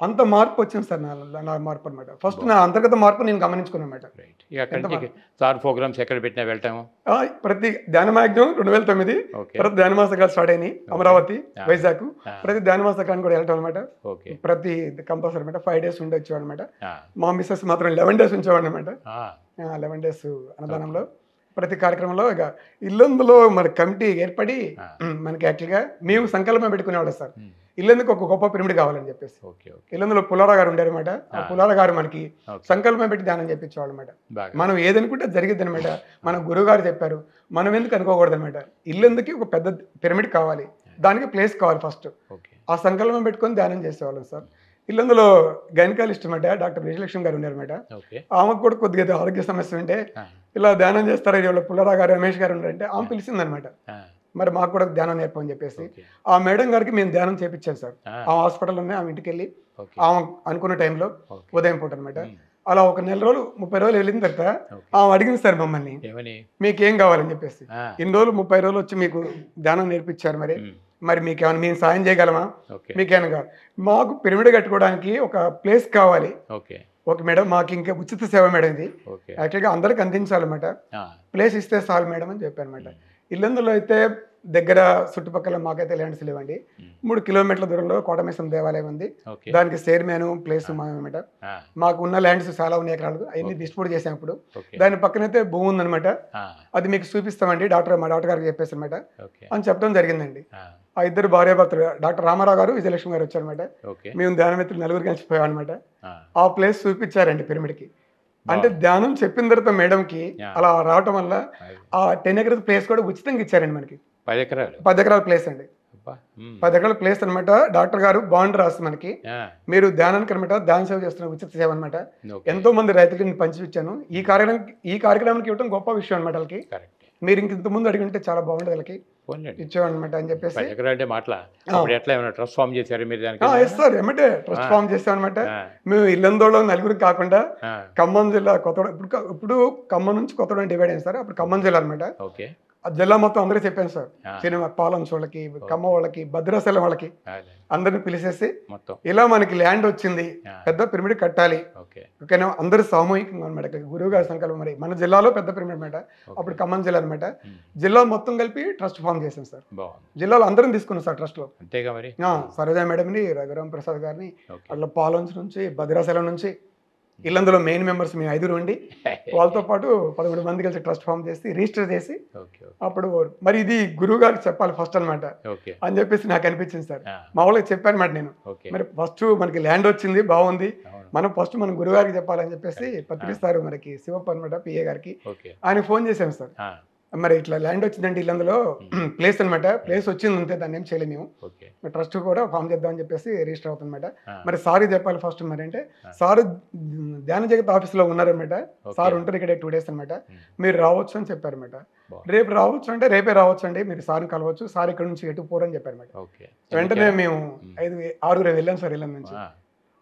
అంత మార్పు వచ్చింది సార్ నా మార్పు అనమాట. ఫస్ట్ నా అంతర్గత మార్పు నేను గమనించుకున్నాను అనమాట. ప్రోగ్రామ్స్ ఎక్కడ పెట్టినా వెళ్తాము. ప్రతి ధ్యాన మ్యాగ్జిమం 2009 ప్రతి ధ్యాన మాసకాలు స్టార్ట్ అయినాయి అమరావతి, వైజాగ్. ప్రతి ధ్యాన మాసకాన్ని కూడా వెళ్ళటం అనమాట. ప్రతి కంపల్సరీ అనమాట 5 days ఉండి వచ్చేవాడు అనమాట. మా మిస్సెస్ మాత్రం 11 days ఉంచేవాడు అనమాట. 11 days అన్నదానంలో ప్రతి కార్యక్రమంలో. ఇక ఇల్లందులో మన కమిటీ ఏర్పడి మనకి యాక్చువల్గా మేము సంకల్పం పెట్టుకునేవాడు సార్, ఇల్లందుకు ఒక గొప్ప పిరమిడ్ కావాలని చెప్పేసి. ఇల్లందులో పుల్లారా గారు ఉండారు అనమాట. ఆ పుల్లారా గారు మనకి సంకల్పం పెట్టి ధ్యానం చెప్పించేవాళ్ళు అనమాట. మనం ఏదనుకుంటే జరిగిద్ది అనమాట. మన గురువు గారు చెప్పారు, మనం ఎందుకు అనుకోకూడదు అనమాట. ఇల్లందుకి ఒక పెద్ద పిరమిడ్ కావాలి, దానికి ప్లేస్ కావాలి ఫస్ట్. ఓకే. ఆ సంకల్పం పెట్టుకొని ధ్యానం చేసేవాళ్ళం సార్. ఇల్లందులో గైనకాలజిస్ట్ అనమాట, డాక్టర్ విజయలక్ష్మి గారు ఉన్నారన్నమాట. ఓకే. ఆమెకు కూడా కొద్దిగా ఆరోగ్య సమస్య ఉంటే ఇలా ధ్యానం చేస్తారా ఇవాళ పుల్లారావు గారు, రమేష్ గారు ఉన్నారంటే ఆమె పిలిచిందనమాట. మరి మాకు కూడా ధ్యానం నేర్పని చెప్పేసి ఆ మేడం గారికి మేము ధ్యానం చేయించాం సార్. ఆ హాస్పిటల్లోనే ఆమె ఇంటికి వెళ్ళి ఆమె అనుకున్న టైంలో ఉదయం పూట అనమాట. అలా ఒక నెల రోజులు 30 రోజులు వెళ్ళిన తర్వాత ఆమె అడిగింది సార్ మమ్మల్ని, మీకేం కావాలని చెప్పేసి. ఇన్ని రోజులు 30 రోజులు వచ్చి మీకు ధ్యానం నేర్పించారు, మరి మీకు ఏమైనా మేము సాయం చేయగలమా, మీకేమైనా కావాలి. మాకు పిరమిడ్ కట్టుకోవడానికి ఒక ప్లేస్ కావాలి. ఓకే మేడం, మాకు ఇంకా ఉచిత సేవ మేడం, ఇది యాక్చువల్గా అందరికి అందించాలన్నమాట, ప్లేస్ ఇస్తే చాలు మేడం అని చెప్పాను అనమాట. ఇల్లందులో అయితే దగ్గర చుట్టుపక్కల మాకైతే ల్యాండ్స్ లేవండి. 3 కిలోమీటర్ల దూరంలో కోటమేశ్వరం దేవాలయం ఉంది, దానికి చైర్మన్ ప్లేస్ అనమాట. మాకు ఉన్న ల్యాండ్స్ చాలా ఉన్నాయి ఎకరాలు, అవన్నీ డిస్ట్రిబ్యూట్ చేసాం. ఇప్పుడు దాని పక్కనైతే భూమి ఉందనమాట, అది మీకు చూపిస్తామండి మా డాక్టర్ గారికి చెప్పేసి అనమాట అని చెప్పడం జరిగిందండి. ఆ ఇద్దరు భార్యాభర్తలు డాక్టర్ రామారావు గారు, విజయలక్ష్మి గారు వచ్చారనమాట. మేము ధ్యానమిత్రులు నలుగురు కలిసిపోయాం అనమాట. ఆ ప్లేస్ చూపించారండి పిరమిడ్కి. అంటే ధ్యానం చెప్పిన తర్వాత మేడంకి అలా రావటం వల్ల ఆ 10 ఎకరాల ప్లేస్ కూడా ఉచితంగా ఇచ్చారండి మనకి. 10 ఎకరాల ప్లేస్ అండి, 10 ఎకరాల ప్లేస్ అనమాట. డాక్టర్ గారు బాండ్ రాసి మనకి, మీరు ధ్యానానికి అనమాట ధ్యాన సేవ చేస్తున్న ఉచిత సేవ అనమాట. ఎంతో మంది రైతులకి నేను పంచిపించాను. ఈ కార్యక్రమానికి ఇవ్వడం గొప్ప విషయం అనమాట. వాళ్ళకి మీరు ఇంత ముందు అడిగి ఉంటే చాలా బాగుండేది, వాళ్ళకి ఇచ్చామన్నమాట అని చెప్పేసి. సార్ ఏమంటే ట్రస్ట్ ఫామ్ చేసామన్నమాట. మేము ఇల్లందోళ నలుగురు కాకుండా ఖమ్మం జిల్లా కొత్తగూడెం, ఇప్పుడు ఖమ్మం నుంచి కొత్తగూడెం డివైడ్ అయింది సార్. అప్పుడు ఖమ్మం జిల్లా అనమాట. ఆ జిల్లా మొత్తం అందరికీ చెప్పాను సార్, సినిమా పాలన్స్ వాళ్ళకి, ఖమ్మం వాళ్ళకి, భద్రాచలం వాళ్ళకి అందరిని పిలిచేసి ఇలా మనకి ల్యాండ్ వచ్చింది, పెద్ద పిరమిడ్ కట్టాలి, ఓకేనా, అందరూ సామూహికంగా అనమాట. గురువు గారి సంకల్పం. మరి మన జిల్లాలో పెద్ద పిరమిడ్ అనమాట, అప్పుడు ఖమ్మం జిల్లా అనమాట. జిల్లా మొత్తం కలిపి ట్రస్ట్ ఫామ్ చేసాం సార్. జిల్లాలో అందరం తీసుకున్నాం సార్ ట్రస్ట్ లో. సరోజా మేడంని, రఘురామ్ ప్రసాద్ గారిని, అట్లా పాలన్స్ నుంచి, భద్రాచలం నుంచి, ఇల్లందులో మెయిన్ మెంబర్స్ మేము 5 ఉండి, వాళ్ళతో పాటు 11 మంది కలిసి ట్రస్ట్ ఫామ్ చేసి రిజిస్టర్ చేసి, అప్పుడు మరి ఇది గురువు గారికి చెప్పాలి ఫస్ట్ అనమాట అని చెప్పేసి నాకు అనిపించింది సార్. మా వాళ్ళకి చెప్పాను మాట నేను, మరి ఫస్ట్ మనకి ల్యాండ్ వచ్చింది బాగుంది, మనం ఫస్ట్ మనం గురువు గారికి చెప్పాలని చెప్పేసి పత్రిస్తారు మనకి శివప్ప అనమాట, పిఏ గారికి. ఆయన ఫోన్ చేశాను సార్, మరి ఇట్లా ల్యాండ్ వచ్చిందంటే ఇల్లందులో ప్లేస్ అనమాట, ప్లేస్ వచ్చింది అంతే, దాన్ని ఏం చేయలేము మేము, ట్రస్ట్ కూడా ఫామ్ చేద్దామని చెప్పేసి రిజిస్టర్ అవుతుందన్నమాట. మరి సార్ చెప్పాలి ఫస్ట్. మరి అంటే సార్ ధ్యాన జగత్ ఆఫీస్లో ఉన్నారనమాట. సార్ ఉంటారు ఇక్కడ 2 డేస్ అనమాట, మీరు రావచ్చు అని చెప్పారనమాట. రేపు రావచ్చు అంటే రేపే రావచ్చు అండి, మీరు సార్ని కలవచ్చు, సార్ ఇక్కడ నుంచి ఎటు పోరని చెప్పారనమాట. వెంటనే మేము 5-6 వెళ్ళాం సార్ ఇళ్ళ నుంచి.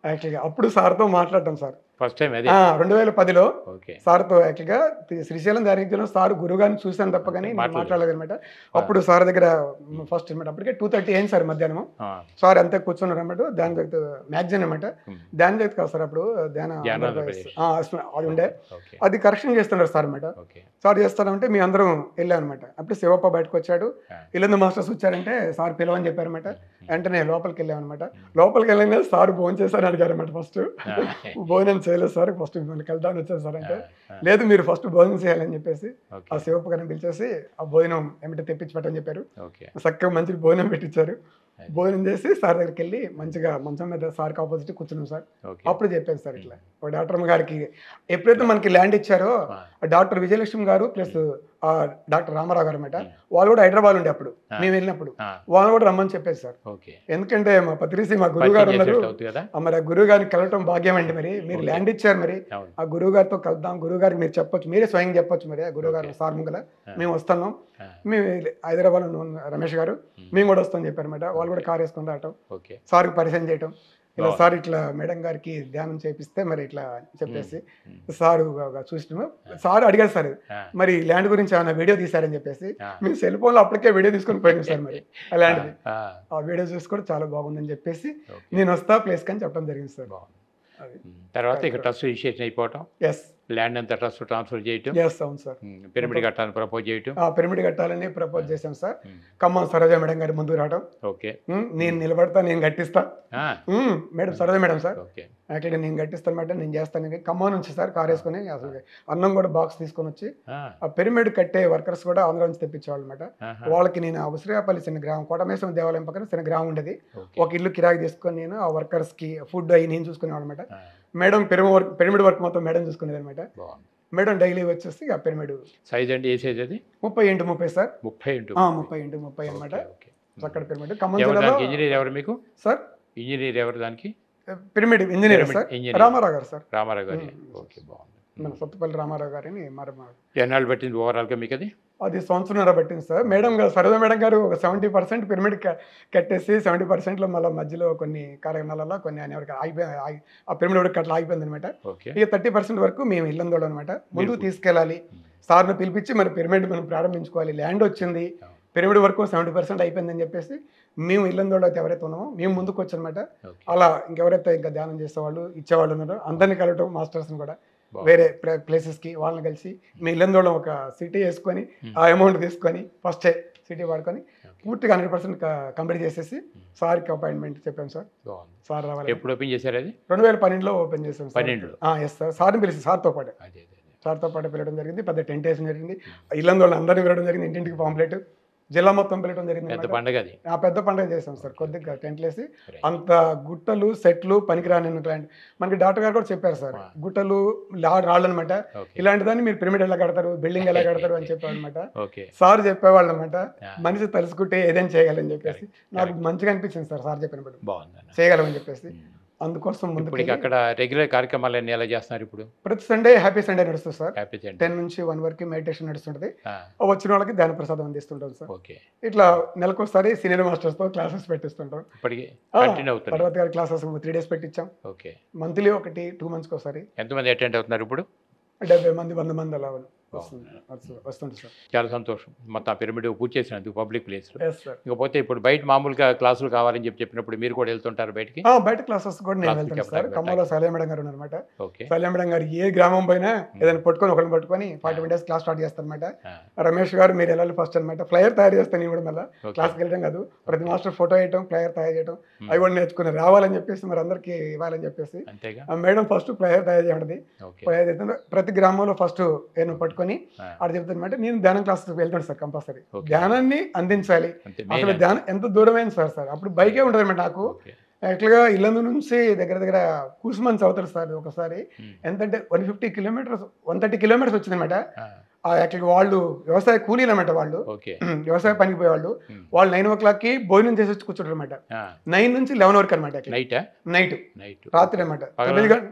యాక్చువల్గా అప్పుడు సార్తో మాట్లాడటం సార్ ఫస్ట్ టైం 2010లో సార్తో. యాక్చువల్గా శ్రీశైలం ధ్యానం సార్ గురుగారిని చూసాను తప్ప కానీ మాట్లాడలేదు అనమాట. అప్పుడు సార్ దగ్గర ఫస్ట్ అనమాట. అప్పటికే 2:30 అయింది సార్ మధ్యాహ్నం. సార్ అంతా కూర్చున్నారు అనమాట. ధ్యాన జగత్ మ్యాగజైన్ అనమాట, ధ్యాన జగత్ కాదు సార్, అప్పుడు ధ్యాన అది ఉండే, అది కరెక్షన్ చేస్తున్నారు సార్ అనమాట. సార్ చేస్తారంటే మీ అందరం వెళ్ళాం అనమాట. అప్పుడు శివప్ప బయటకు వచ్చాడు, ఇల్లందు మాస్టర్స్ వచ్చారంటే సార్ పిలవని చెప్పారనమాట. వెంటనే లోపలికి వెళ్ళామన్నమాట. లోపలికి వెళ్ళగానే సార్ భోజనం చేశారని అడిగారనమాట. ఫస్ట్ భోజనం చేయలేదు సార్, ఫస్ట్ మిమ్మల్ని కలుద్దామని వచ్చారు సార్ అంటే, లేదు మీరు ఫస్ట్ భోజనం చేయాలని చెప్పేసి ఆ శివప్ప గారిని పిలిచేసి ఆ భోజనం ఏమిటో తెప్పించి పెట్టని చెప్పారు. చక్కగా మంచి భోజనం పెట్టించారు. భోజనం చేసి సార్ దగ్గరికి వెళ్ళి మంచిగా మంచం మీద సార్కి ఆపోజిట్ కూర్చున్నాం సార్. అప్పుడు చెప్పాను సార్ ఇట్లా డాక్టర్ గారికి ఎప్పుడైతే మనకి ల్యాండ్ ఇచ్చారో డాక్టర్ విజయలక్ష్మి గారు ప్లస్ డాక్టర్ రామారావు గారు అనమాట, వాళ్ళు కూడా హైదరాబాద్ ఉండే అప్పుడు మేము వెళ్ళినప్పుడు, వాళ్ళు కూడా రమ్మని చెప్పేసి సార్. ఎందుకంటే మా పత్రిసి మా గురువు గారు ఉన్నారు, మరి ఆ గురువు గారిని కలవటం భాగ్యం అండి. మరి మీరు ల్యాండ్ ఇచ్చారు, మరి ఆ గురువు గారితో కలుద్దాం, గురువు గారికి మీరు చెప్పొచ్చు, మీరే స్వయం చెప్పొచ్చు. మరి ఆ గురువు గారు సార్ ముంగల మేము వస్తున్నాం, మేము హైదరాబాద్ రమేష్ గారు మేము కూడా వస్తామని చెప్పారనమాట. వాళ్ళు కూడా కార్ వేసుకొని రావటం, సార్కి పరిచయం చేయటం, ఇలా సార్ ఇట్లా మేడం గారికి ధ్యానం చేపిస్తే మరి ఇట్లా చెప్పేసి సారు చూసినాము. సార్ అడిగారు సార్ మరి ల్యాండ్ గురించి ఏమైనా వీడియో తీశారని చెప్పేసి, మేము సెల్ ఫోన్ లో అప్పటికే వీడియో తీసుకొని పోయినాం సార్. మరి ఆ ల్యాండ్ది ఆ వీడియో చూసి కూడా చాలా బాగుందని చెప్పేసి నేను వస్తా ప్లేస్ కానీ చెప్పడం జరిగింది సార్. తర్వాత ఇక ట్రస్ట్ రిజిస్ట్రేషన్ అయిపోవటం, ల్యాండ్ అంతా ట్రస్ట్ ట్రాన్స్ఫర్ చేయటం, అవును సార్, పిరమిడ్ కట్టాలని ప్రపోజ్ చేయటం, పిరమిడ్ కట్టాలని ప్రపోజ్ చేశాం సార్. ఖమ్మం సరోజా మేడం గారి ముందు రావడం, నేను నిలబడతా, నేను కట్టిస్తా మేడం, సరోజా మేడం సార్ యాక్చువల్గా నేను కట్టిస్తాను మేడం, నేను చేస్తాను. ఖమ్మం నుంచి సార్ కార్ వేసుకొని అసలు అన్నం కూడా బాక్స్ తీసుకొని వచ్చి ఆ పిరమిడ్ కట్టే వర్కర్స్ కూడా ఆంధ్ర నుంచి తెప్పించేవాళ్ళు అనమాట. వాళ్ళకి నేను ఉసిరియాపల్లి చిన్న గ్రామం, కోటమేశ్వరం దేవాలయం పక్కన చిన్న గ్రామం ఉండేది, ఒక ఇల్లు కిరాయి తీసుకొని నేను ఆ వర్కర్స్ కి ఫుడ్ అయ్యి నేను చూసుకునేవాడు అనమాట. మేడం పిరమిడ్ వర్క్ మొత్తం మేడం చూసుకునేది అనమాట. మేడం డైలీ వచ్చేసి ఆ పిరమిడ్ సైజ్ అండి, ఏ సైజ్ అది? 30x30 సార్, 30x30 అనమాట. చక్కటి పిరమిడ్ ఖమ్మం జిల్లాలో. ఇంజనీర్ ఎవరు మీకు సార్? ఇంజనీర్ ఎవరు దానికి? పిరమిడ్ ఇంజనీర్ సార్, రామారావు గారు సార్. రామారావు గారు. ఓకే, బాగుంది. మన సొత్తుపల్లి రామారావు గారిని ఎన్నాళ్ళు పట్టింది ఓవరాల్గా మీకు అది? అది సంవత్సరంన్నర పట్టింది సార్. మేడం గారు, సరోజ మేడం గారు ఒక 70% పిరమిడ్ కట్టేసి 70%లో మళ్ళీ మధ్యలో కొన్ని కారణాల కొన్ని అయిపోయి ఆ పిరమిడ్ వరకు అట్లా అయిపోయింది అనమాట. ఇక 30% వరకు మేము ఇల్లందోడు అనమాట. ముందుకు తీసుకెళ్ళాలి, సార్ను పిలిపించి మరి పిరమిడ్ మనం ప్రారంభించుకోవాలి. ల్యాండ్ వచ్చింది, పిరమిడ్ వరకు 70% అయిపోయిందని చెప్పేసి మేము ఇల్లందోడు అయితే ఎవరైతే ఉన్నామో మేము ముందుకు వచ్చనమాట. అలా ఇంకెవరైతే ఇంకా ధ్యానం చేసేవాళ్ళు ఇచ్చేవాళ్ళు ఉన్నారో అందరినీ కలవటం, మాస్టర్స్ని కూడా వేరే ప్లేసెస్కి వాళ్ళని కలిసి మీ ఇల్లందోళం ఒక సిటీ వేసుకొని ఆ అమౌంట్ తీసుకొని ఫస్ట్ సిటీ వాడుకొని పూర్తిగా 100% కంప్లీట్ చేసేసి సార్కి అపాయింట్మెంట్ చెప్పాం సార్. సార్ రావాలి. ఎప్పుడు ఓపెన్ చేశారు అది? 2012లో ఓపెన్ చేసాం. 12లో? Yes sir. సార్ని పిలిచి సార్తో పాటు పిలవడం జరిగింది. పెద్ద టెంట్ వేయడం జరిగింది. ఇల్లందోళం అందరినీ పిలవడం జరిగింది. ఇంటింటికి పాంప్లెట్, జిల్లా మొత్తం పిలవడం జరిగింది. పెద్ద పండుగ చేసాం సార్. కొద్దిగా టెంట్లు వేసి అంత గుట్టలు సెట్లు పనికిరాని మనకి డాక్టర్ గారు కూడా చెప్పారు సార్, గుట్టలు రాళ్ళు అనమాట, ఇలాంటి దాన్ని మీరు పిరమిడ్ ఎలా కడతారు, బిల్డింగ్ ఎలా కడతారు అని చెప్పారు అనమాట. సార్ చెప్పేవాళ్ళు అనమాట, మనిషి తలుసుకుంటే ఏదైనా చేయగలని చెప్పేసి. నాకు మంచిగా అనిపించింది సార్ సార్ చెప్పినప్పుడు చేయగలమని చెప్పేసి. అందుకోసం ముందు అక్కడ రెగ్యులర్ కార్యక్రమాలు అన్ని ఎలా చేస్తున్నారు ఇప్పుడు? ప్రతి సండే హ్యాపీ సండే నడుస్తుంది సార్. 10 నుంచి 1 వరకు మెడిటేషన్ నడుస్తుంటది. వచ్చిన వాళ్ళకి ధ్యాన ప్రసాదం అందిస్తుంటాం సార్. ఇట్లా నెలకోసారి సీనియర్ మాస్టర్స్ తో క్లాసెస్ పెట్టిస్తుంటాం. తర్వాత గారి క్లాసెస్ 3 days పెట్టించాం. మంత్లీ ఒకటి 2 months ఒకసారి. ఎంతమంది అటెండ్ అవుతున్నారు ఇప్పుడు? 70 మంది 100 మంది అలా వస్తుంది సార్. చాలా సంతోషం. మొత్తం పిరమిడ్ పూర్తి చేసినందుకు పబ్లిక్ ప్లేస్ లో. ఇకపోతే ఇప్పుడు బయట మామూలుగా క్లాసులు కావాలని చెప్పినప్పుడు మీరు కూడా వెళ్తుంటారు బయటికి? బయట క్లాసెస్ కూడా నేను వెళ్తాను సార్. ఖమ్మంలో సాలియా మేడం గారు ఉన్నారనమాట. సాలియా మేడం గారు ఏ గ్రామం పైన ఏదైనా ఒకరిని పట్టుకొని 40 days క్లాస్ స్టార్ట్ చేస్తాను అనమాట. రమేష్ గారు మీరు వెళ్ళాలి ఫస్ట్ అనమాట. ఫ్లైయర్ తయారు చేస్తాను నేను కూడా. మళ్ళీ క్లాస్కి వెళ్ళడం కాదు, ప్రతి మాస్టర్ ఫోటో వేయటం, ఫ్లైయర్ తయారు చేయడం, అవి కూడా నేర్చుకుని రావాలని చెప్పేసి మరి అందరికి ఇవ్వాలని చెప్పేసి మేడం ఫస్ట్ ఫ్లైయర్ తయారు చేయడం. ఫ్లైయర్ చేస్తే ప్రతి గ్రామంలో ఫస్ట్ నేను పట్టుకొని అది చెప్తానమాట. నేను ధ్యానం క్లాసెస్ వెళ్తాను సార్ కంపల్సరీ. ధ్యానాన్ని అందించాలి. అసలు ధ్యానం ఎంత దూరమైంది సార్. అప్పుడు బైకే ఉంటుంది అనమాట నాకు. యాక్చువల్గా ఇల్లందు నుంచి దగ్గర కూసుమన్స్ అవుతారు సార్. ఒకసారి ఎంతంటే 150 kilometers 130 kilometers వచ్చిందనమాట. యాక్చువల్గా వాళ్ళు వ్యవసాయ కూలీలు అనమాట. వాళ్ళు వ్యవసాయ పనికి పోయేవాళ్ళు. వాళ్ళు 9 o'clock భోజనం చేసి వచ్చి కూర్చుంటారు అనమాట. 9 నుంచి 11 వరకు అనమాట. నైట్ రాత్రి అనమాట.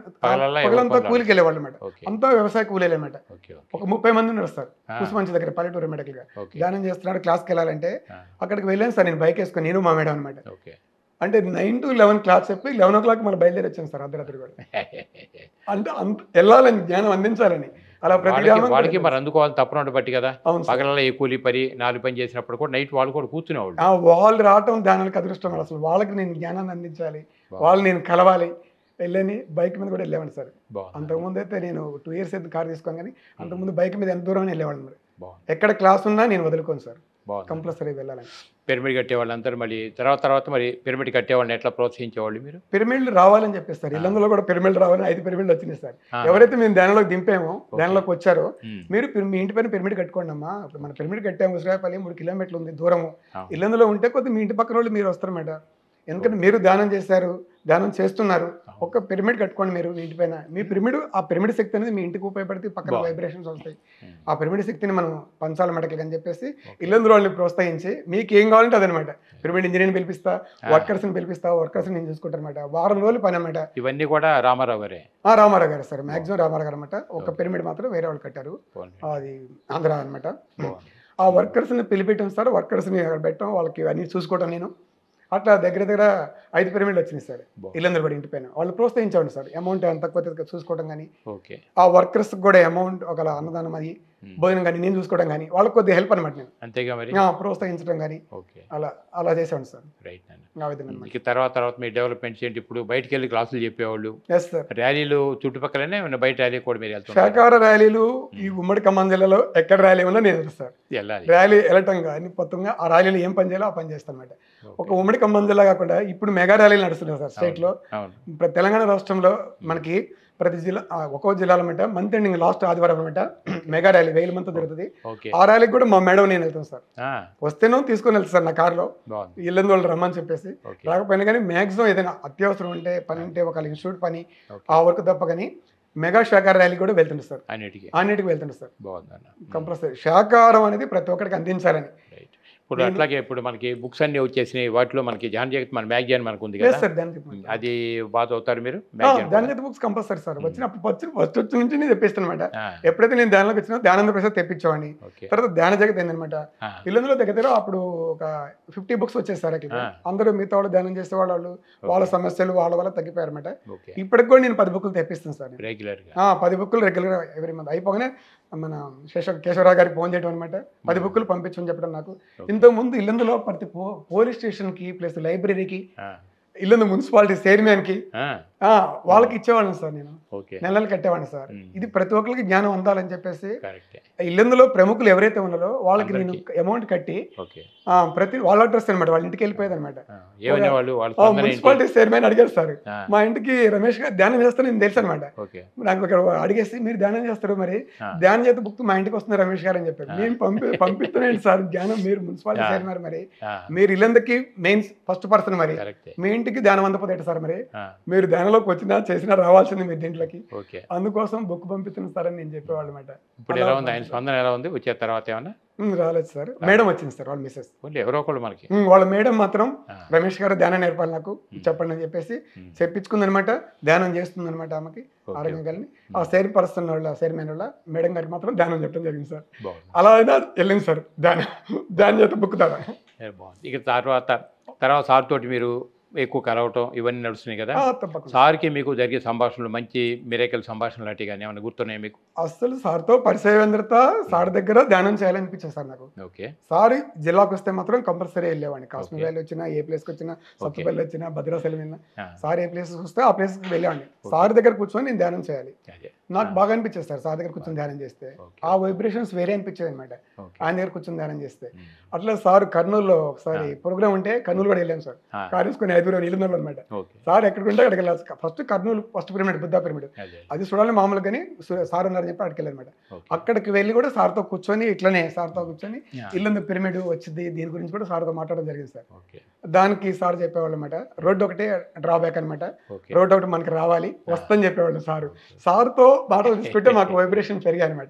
పగలంతా కూలికి వెళ్ళేవాళ్ళు అనమాట. అంతా వ్యవసాయ కూలీలు అనమాట. ఒక 30 మంది ఉన్నారు సార్ కూసుమంచి దగ్గర, పల్లెటూరు అనమాట. ధ్యానం చేస్తున్నాడు, క్లాస్కి వెళ్ళాలంటే అక్కడికి వెళ్ళాను సార్ నేను బైక్ వేసుకొని, నేను మా మేడం అనమాట. అంటే 9 to 11 క్లాస్ చెప్పి 11 o'clock మళ్ళీ బయలుదేరి వచ్చాను సార్ అర్ధరాత్రి కూడా. అంటే వెళ్ళాలని, జ్ఞానం అందించాలని. అలా ప్రతి వాడికి మరి అందుకోవాలి తప్పనట్టు బట్టి కదా. పగలలో ఏ కూలి 4 పని చేసినప్పుడు కూడా నైట్ వాళ్ళు కూడా కూర్చునేవాళ్ళు. వాళ్ళు రావటం ధ్యానానికి అదృష్టం. అసలు వాళ్ళకి నేను జ్ఞానాన్ని అందించాలి, వాళ్ళు నేను కలవాలి వెళ్ళని బైక్ మీద కూడా వెళ్ళేవాడిని సార్. అంతకుముందు అయితే నేను 2 years అయితే కార్ తీసుకోను, కానీ అంతకుముందు బైక్ మీద ఎంత దూరం వెళ్ళేవాడిని. మరి ఎక్కడ క్లాస్ ఉన్నా నేను వదులుకోను సార్, కంపల్సరీ వెళ్ళాలని. పిరమిడ్ కట్టేవాళ్ళు అందరూ మళ్ళీ తర్వాత మరి పిరమిడ్ కట్టేవాళ్ళని ఎట్లా ప్రోత్సహించేవాళ్ళు మీరు? పిరమిడ్లు రావాలని చెప్పేస్తారు. ఇల్లందులో కూడా పిరమిడ్ రావాలని 5 పిరమిడ్లు వచ్చినాయి సార్. ఎవరైతే మేము ధ్యానంలోకి దింపామో, ధ్యానంలోకి వచ్చారో, మీరు మీ ఇంటి పైన పిరమిడ్ కట్టుకోండి అమ్మా. ఇప్పుడు మన పిరమిడ్ కట్టాము, ఉసిరాయపల్లి 3 kilometers ఉంది దూరము. ఇల్లందులో ఉంటే కొద్దిగా మీ ఇంటి పక్కన వాళ్ళు మీరు వస్తారన్నమాట. ఎందుకంటే మీరు ధ్యానం చేశారు, ధ్యానం చేస్తున్నారు, ఒక పిరమిడ్ కట్టుకోండి మీరు మీ ఇంటి పైన. మీ పిరమిడ్, ఆ పిరమిడ్ శక్తి అనేది మీ ఇంటికి ఉపయోగపడితే పక్కన వైబ్రేషన్స్ వస్తాయి. ఆ పిరమిడ్ శక్తిని మనం పంచాలి మెడకలు అని చెప్పేసి ఇల్లందులో వాళ్ళని ప్రోత్సహించి మీకు ఏం కావాలంటే అదనమాట. పిరమిడ్ ఇంజనీర్ని పిలిపిస్తా, వర్కర్స్ని పిలిపిస్తా, వర్కర్స్ని నేను చూసుకుంటారు అనమాట. వారం రోజులు పని అనమాట. ఇవన్నీ కూడా రామారావు గారే? రామారావు గారు సార్, మాక్సిమం రామారావు గారు అనమాట. ఒక పిరమిడ్ మాత్రం వేరే వాళ్ళు కట్టారు, అది ఆంధ్ర అనమాట. ఆ వర్కర్స్ని పిలిపించడం సార్, వర్కర్స్ని అక్కడ పెట్టడం, వాళ్ళకి అన్ని చూసుకోవటం నేను. అట్లా దగ్గర 5 పిరమిడ్లు వచ్చినాయి సార్ ఇల్లందరూ కూడా ఇంటి పైన. వాళ్ళు ప్రోత్సహించండి సార్. అమౌంట్ ఎంత తక్కువ చూసుకోవడం కానీ, ఆ వర్కర్స్ కూడా అమౌంట్ ఒక అన్నదానం అది భోజనం కానీ నేను చూసుకోవడం కానీ వాళ్ళకి కొద్దిగా హెల్ప్ అనమాట. నేను అంతేగా మరి ప్రోత్సహించడం కానీ అలా చేసాను సార్. తర్వాత మీ డెవలప్మెంట్స్ ఏంటి? ఇప్పుడు బయటకు వెళ్ళి క్లాసులు చెప్పేవాళ్ళు, ర్యాలీలు చుట్టుపక్కలనే బయట ర్యాలీ కూడా మీరు వెళ్తారు? శాకాహార ర్యాలీలు ఈ ఉమ్మడి ఖమ్మం జిల్లాలో ఎక్కడ ర్యాలీ ఉన్నా నేను వెళ్తాను సార్. ర్యాలీ వెళ్ళటం కానీ మొత్తంగా ఆ ర్యాలీలు ఏం పని చేయాలో ఆ పని చేస్తాను అనమాట. ఒక ఉమ్మడి ఖమ్మం జిల్లా కాకుండా ఇప్పుడు మెగా ర్యాలీలు నడుస్తున్నాయి సార్ స్టేట్ లో. తెలంగాణ రాష్ట్రంలో మనకి ప్రతి జిల్లా, ఒక్కో జిల్లాలో అనమాట మంత్ ఎండింగ్ లాస్ట్ ఆదివారం అనమాట మెగా ర్యాలీ 1000 మంది జరుగుతుంది. ఆ ర్యాలీకి కూడా మా మేడం నేను వెళ్తాను సార్. వస్తేనో తీసుకొని వెళ్తాను సార్ నా కార్లో, ఇల్లందు వాళ్ళు రమ్మని చెప్పేసి. రాకపోయినా కానీ మ్యాక్సిమం ఏదైనా అత్యవసరం ఉంటే, పని ఉంటే, ఒక ఇన్స్టిట్యూట్ పని, ఆ వర్క్ తప్ప కానీ మెగా శాకాహార ర్యాలీ కూడా వెళ్తుండే సార్. అన్నిటికి వెళ్తుండే సార్. కంపల్సరీ శాకాహారం అనేది ప్రతి ఒక్కరికి అందించాలని. ఇప్పుడు అట్లాగే ఇప్పుడు మనకి బుక్స్ అన్ని వచ్చేసినాయి, వాటిలో మనకి ధ్యాన జగత్ మన మ్యాగజైన్ మనకు ఉంది కదా, సార్ ధ్యాన అది బాగా చదువుతారు మీరు? ధ్యాన జగత్ బుక్స్ కంపల్సరీ సార్. వచ్చినప్పుడు ఫస్ట్ వచ్చి నుంచి నేను తెప్పిస్తాను అనమాట. ఎప్పుడైతే నేను ధ్యానంలోకి వచ్చినా ధ్యానంద ప్రసాద్ తెప్పించేవాడిని. తర్వాత ధ్యాన జగత్ ఏందనమాట, ఇల్లందులో దగ్గర అప్పుడు ఒక 50 బుక్స్ వచ్చేసారు అట్లా. అందరూ మిగతా వాళ్ళు ధ్యానం చేసే వాళ్ళు వాళ్ళ సమస్యలు వాళ్ళ వల్ల తగ్గిపోయారు అనమాట. ఇప్పటికి కూడా నేను 10 బుక్లు తెప్పిస్తాను సార్ రెగ్యులర్ గా. 10 బుక్లు రెగ్యులర్ గా ఎవ్రీ మంత్ అయిపోగానే మన కేశవరావు గారికి ఫోన్ చేయడం అనమాట, 10 బుక్లు పంపించమని చెప్పడం. నాకు ఇంతకు ముందు ఇల్లందులో ప్రతి పోలీస్ స్టేషన్ కి ప్లస్ లైబ్రరీకి, ఇల్లందు మున్సిపాలిటీ చైర్మన్ కి వాళ్ళకి ఇచ్చేవాళ్ళం సార్. నేను నెలలు కట్టేవాడిని సార్. ఇది ప్రతి ఒక్కరికి జ్ఞానం అందాలని చెప్పేసి ఇల్లందులో ప్రముఖులు ఎవరైతే ఉన్నారో వాళ్ళకి నేను అమౌంట్ కట్టి ప్రతి వాళ్ళ అడ్రస్ అనమాట, వాళ్ళ ఇంటికి వెళ్ళిపోయేది అనమాట. మున్సిపాలిటీ చైర్మన్ అడిగారు సార్, మా ఇంటికి రమేష్ గారు ధ్యానం చేస్తారు నేను తెలుసు అనమాట. నాకు ఇక్కడ అడిగేసి మీరు ధ్యానం చేస్తారు, మరి ధ్యానం చేత బుక్ మా ఇంటికి వస్తున్నారు రమేష్ గారు అని చెప్పారు. నేను పంపిస్తున్నాను సార్ ధ్యానం, మీరు మున్సిపాలిటీ చైర్మన్, మరి మీరు ఇల్లందుకి మెయిన్ ఫస్ట్ పర్సన్, మరి మీ ఇంటికి ధ్యానం అందపోతే సార్, మరి మీరు ధ్యానంలోకి వచ్చినా చేసినా రావాల్సింది మీరు దీంట్లోకి, అందుకోసం బుక్ పంపిస్తున్నారు సార్ అని నేను చెప్పేవాళ్ళు అనమాట. వచ్చే తర్వాత ఏమన్నా రాలేదు సార్. మేడం వచ్చింది సార్, వాళ్ళ మిస్సెస్ ఎవరో ఒకళ్ళు మనకి, వాళ్ళ మేడం మాత్రం రమేష్ గారు ధ్యానం నేర్పాలి నాకు చెప్పండి అని చెప్పేసి చెప్పించుకుందనమాట. ధ్యానం చేస్తుంది అనమాట ఆమెకి ఆరోగ్యం కలిగి. ఆ చైర్పర్సన్ వాళ్ళ చైర్మన్ వాళ్ళ మేడం గారికి మాత్రం ధ్యానం చెప్పడం జరిగింది సార్. అలా అయినా వెళ్ళింది సార్ ధ్యానం చేత బుక్ ద్వారా. ఇక తర్వాత సార్ తోటి మీరు ఎక్కువ కలవటం ఇవన్నీ నడుస్తున్నాయి కదా, సార్కి మీకు జరిగే సంభాషణలు మంచి మిరేకల్ సంభాషణలు లాంటివి కానీ ఏమైనా గుర్తున్నాయి మీకు? అసలు సార్తో పరిచయవేంద్రత, సార్ దగ్గర ధ్యానం చేయాలనిపించింది సార్ నాకు. సార్ జిల్లాకు వస్తే మాత్రం కంపల్సరీ వెళ్ళేవాడిని. కాశ్మీర్ వ్యాలీ వచ్చినా, ఏ ప్లేస్కి వచ్చినా, సత్తుపల్లి వచ్చినా, భద్రాచలం వెళ్ళినా, సార్ ఏ ప్లేస్ వస్తే ఆ ప్లేస్కి వెళ్ళేవాడిని. సార్ దగ్గర కూర్చొని నేను ధ్యానం చేయాలి, నాకు బాగా అనిపించేది సార్. సార్ దగ్గర కూర్చొని ధ్యానం చేస్తే ఆ వైబ్రేషన్స్ వేరే అనిపించేది అనమాట, ఆయన దగ్గర కూర్చొని ధ్యానం చేస్తే. అట్లా సార్ కర్నూలులో ఒకసారి ప్రోగ్రామ్ ఉంటే కర్నూలు కూడా వెళ్ళాను సార్. కార్ తీసుకుని 5 రోజులు ఇల్లు అనమాట. సార్ ఎక్కడికుంటే అక్కడికి వెళ్ళాలి. First Kurnool first pyramid, Buddha pyramid, అది చూడాలి మామూలుగా, కానీ సార్ ఉన్నారని చెప్పి అక్కడికి వెళ్ళానమాట. అక్కడికి వెళ్ళి కూడా సార్తో కూర్చొని ఇట్లనే సార్తో కూర్చొని ఇల్లందు పిరమిడ్ వచ్చింది దీని గురించి కూడా సార్తో మాట్లాడడం జరిగింది సార్. దానికి సార్ చెప్పేవాళ్ళు అనమాట, రోడ్డు ఒకటే డ్రాబ్యాక్ అనమాట, రోడ్డు ఒకటి మనకి రావాలి వస్తుందని చెప్పేవాళ్ళు సార్. సార్తో మాటలు తీసుకుంటే మాకు వైబ్రేషన్ పెరిగాయి అనమాట.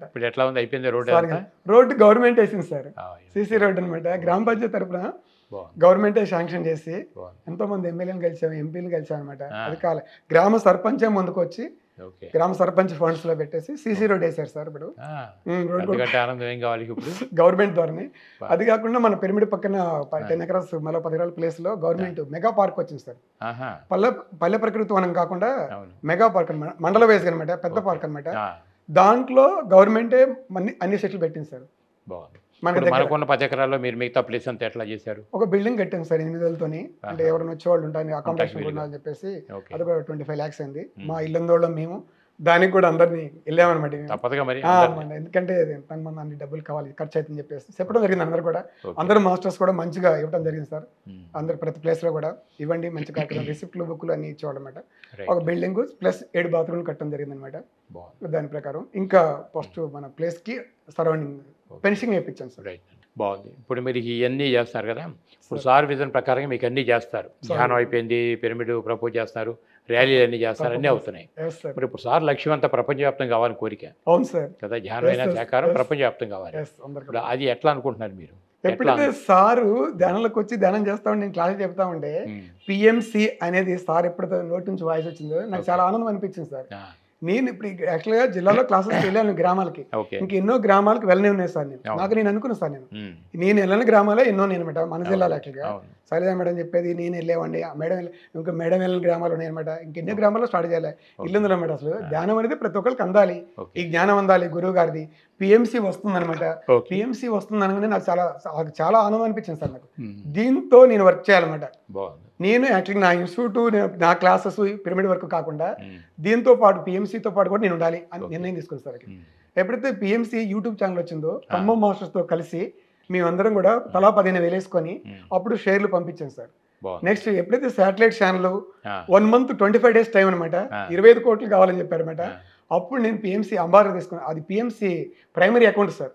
రోడ్డు గవర్నమెంట్ వేసింది సార్, సిసి రోడ్డు అనమాట. గ్రామ పంచాయతీ తరఫున గవర్నమెంటే శాంక్షన్ చేసి ఎంతో మంది ఎమ్మెల్యేలు కలిసాం, ఎంపీలు కలిసాం అనమాట. అది కాలే గ్రామ సర్పంచే ముందుకు వచ్చి గ్రామ సర్పంచ్ ఫండ్స్ లో పెట్టేసి సిసి రోడ్ వేసారు సార్. ఇప్పుడు గవర్నమెంట్ ద్వారానే. అది కాకుండా మన పిరమిడ్ పక్కన 10 ఎకరాస్ మళ్ళీ 10 ఎకరాల ప్లేస్ లో గవర్నమెంట్ మెగా పార్క్ వచ్చింది సార్. పల్లె ప్రకృతి వనం కాకుండా మెగా పార్క్ అనమాట, మండల వైజ్ అనమాట, పెద్ద పార్క్ అనమాట. దాంట్లో గవర్నమెంటే అన్ని సెట్లు పెట్టింది సార్. మనకున్న 10 ఎకరాల్లో మీరు మిగతా ప్లేస్ అంతా ఎట్లా చేశారు? ఒక బిల్డింగ్ కట్టాం సార్ 8 వేలతోని. అంటే ఎవరైనా వచ్చేవాళ్ళు ఉంటారు, అకామిడేషన్ కూడా అని చెప్పేసి అది కూడా 25 lakhs అయింది. మా ఇల్లందోళ్ళం మేము దానికి కూడా అందరినీ వెళ్ళామన్నమాట. ఎందుకంటే 10 మంది అన్ని డబ్బులు కావాలి, ఖర్చు అవుతుందని చెప్పేసి చెప్పడం జరిగింది. అందరు కూడా అందరూ మాస్టర్స్ కూడా మంచిగా ఇవ్వడం జరిగింది సార్. అందరు ప్రతి ప్లేస్ లో కూడా ఇవ్వండి మంచి కార్యక్రమం, రిసిప్ట్లు బుక్లు అన్ని ఇచ్చేవాడు అనమాట. ఒక బిల్డింగ్ ప్లస్ 7 బాత్రూమ్లు కట్టడం జరిగింది అనమాట. దాని ప్రకారం ఇంకా ఫస్ట్ మన ప్లేస్ కి సరౌండింగ్ ఫెన్సింగ్ వేయించాను సార్. బాగుంది. ఇప్పుడు మీరు ఇవన్నీ చేస్తారు కదా, ఇప్పుడు సార్ విజన్ ప్రకారంగా మీకు అన్నీ చేస్తారు. ధ్యానం అయిపోయింది, పిరమిడ్ ప్రపోజ్ చేస్తారు, ర్యాలీలు అన్నీ చేస్తారు, అన్నీ అవుతున్నాయి. మరి ఇప్పుడు సార్ లక్ష్యం అంతా ప్రపంచవ్యాప్తం కావాలని కోరిక. అవును సార్ కదా, ధ్యానం అయినా సహకారం ప్రపంచవ్యాప్తం కావాలి. అది ఎట్లా అనుకుంటున్నారు మీరు? ఎప్పుడైతే సారు ధ్యానంలోకి వచ్చి ధ్యానం చేస్తా ఉంటే నేను క్లాస్ చెప్తా ఉంటే పిఎంసి అనేది సార్ ఎప్పుడైతే నోటి నుంచి వాయిస్ వచ్చిందో నాకు చాలా ఆనందం అనిపించింది సార్. నేను ఇప్పుడు యాక్చువల్గా జిల్లాలో క్లాసెస్ వెళ్ళాను గ్రామాలకి, ఇంకా ఎన్నో గ్రామాలకు వెళ్ళనే ఉన్నాయి సార్. నేను అనుకున్నాను సార్, నేను వెళ్ళని గ్రామాలే ఎన్నో నేను అనమాట మన జిల్లాలో. యాక్చువల్గా సరిదా మేడం చెప్పేది నేను వెళ్ళేవండి, మేడం ఇంకా మేడం వెళ్ళిన గ్రామాలు ఉన్నాయి అనమాట. ఇంకెన్నో గ్రామాల్లో స్టార్ట్ చేయాలి ఇల్లుందులో అనమాట. అసలు ధ్యానం అనేది ప్రతి ఒక్కరికి అందాలి, ఈ జ్ఞానం అందాలి. గురువు గారిది పిఎంసి వస్తుంది అనమాట. పిఎంసి వస్తుంది అనగానే నాకు చాలా ఆనందం అనిపించింది సార్. నాకు దీంతో నేను వర్క్ చేయాలన్నమాట. నేను యాక్చువల్గా నా ఇన్స్టిట్యూట్, నా క్లాసెస్, పిరమిడ్ వర్క్ కాకుండా దీంతో పాటు పిఎంసితో పాటు కూడా నేను ఉండాలి అని నిర్ణయం తీసుకున్నాను సార్. ఎప్పుడైతే పిఎంసి యూట్యూబ్ ఛానల్ వచ్చిందో ఖమ్మం మాస్టర్స్తో కలిసి మేమందరం కూడా తలా 15,000 వేసుకొని అప్పుడు షేర్లు పంపించాను సార్. నెక్స్ట్ ఎప్పుడైతే satellite channel 1 month 25 days time అనమాట, 25 కోట్లు కావాలని చెప్పారనమాట. అప్పుడు నేను పిఎంసి అంబారా తీసుకున్నాను. అది PMC primary account sir,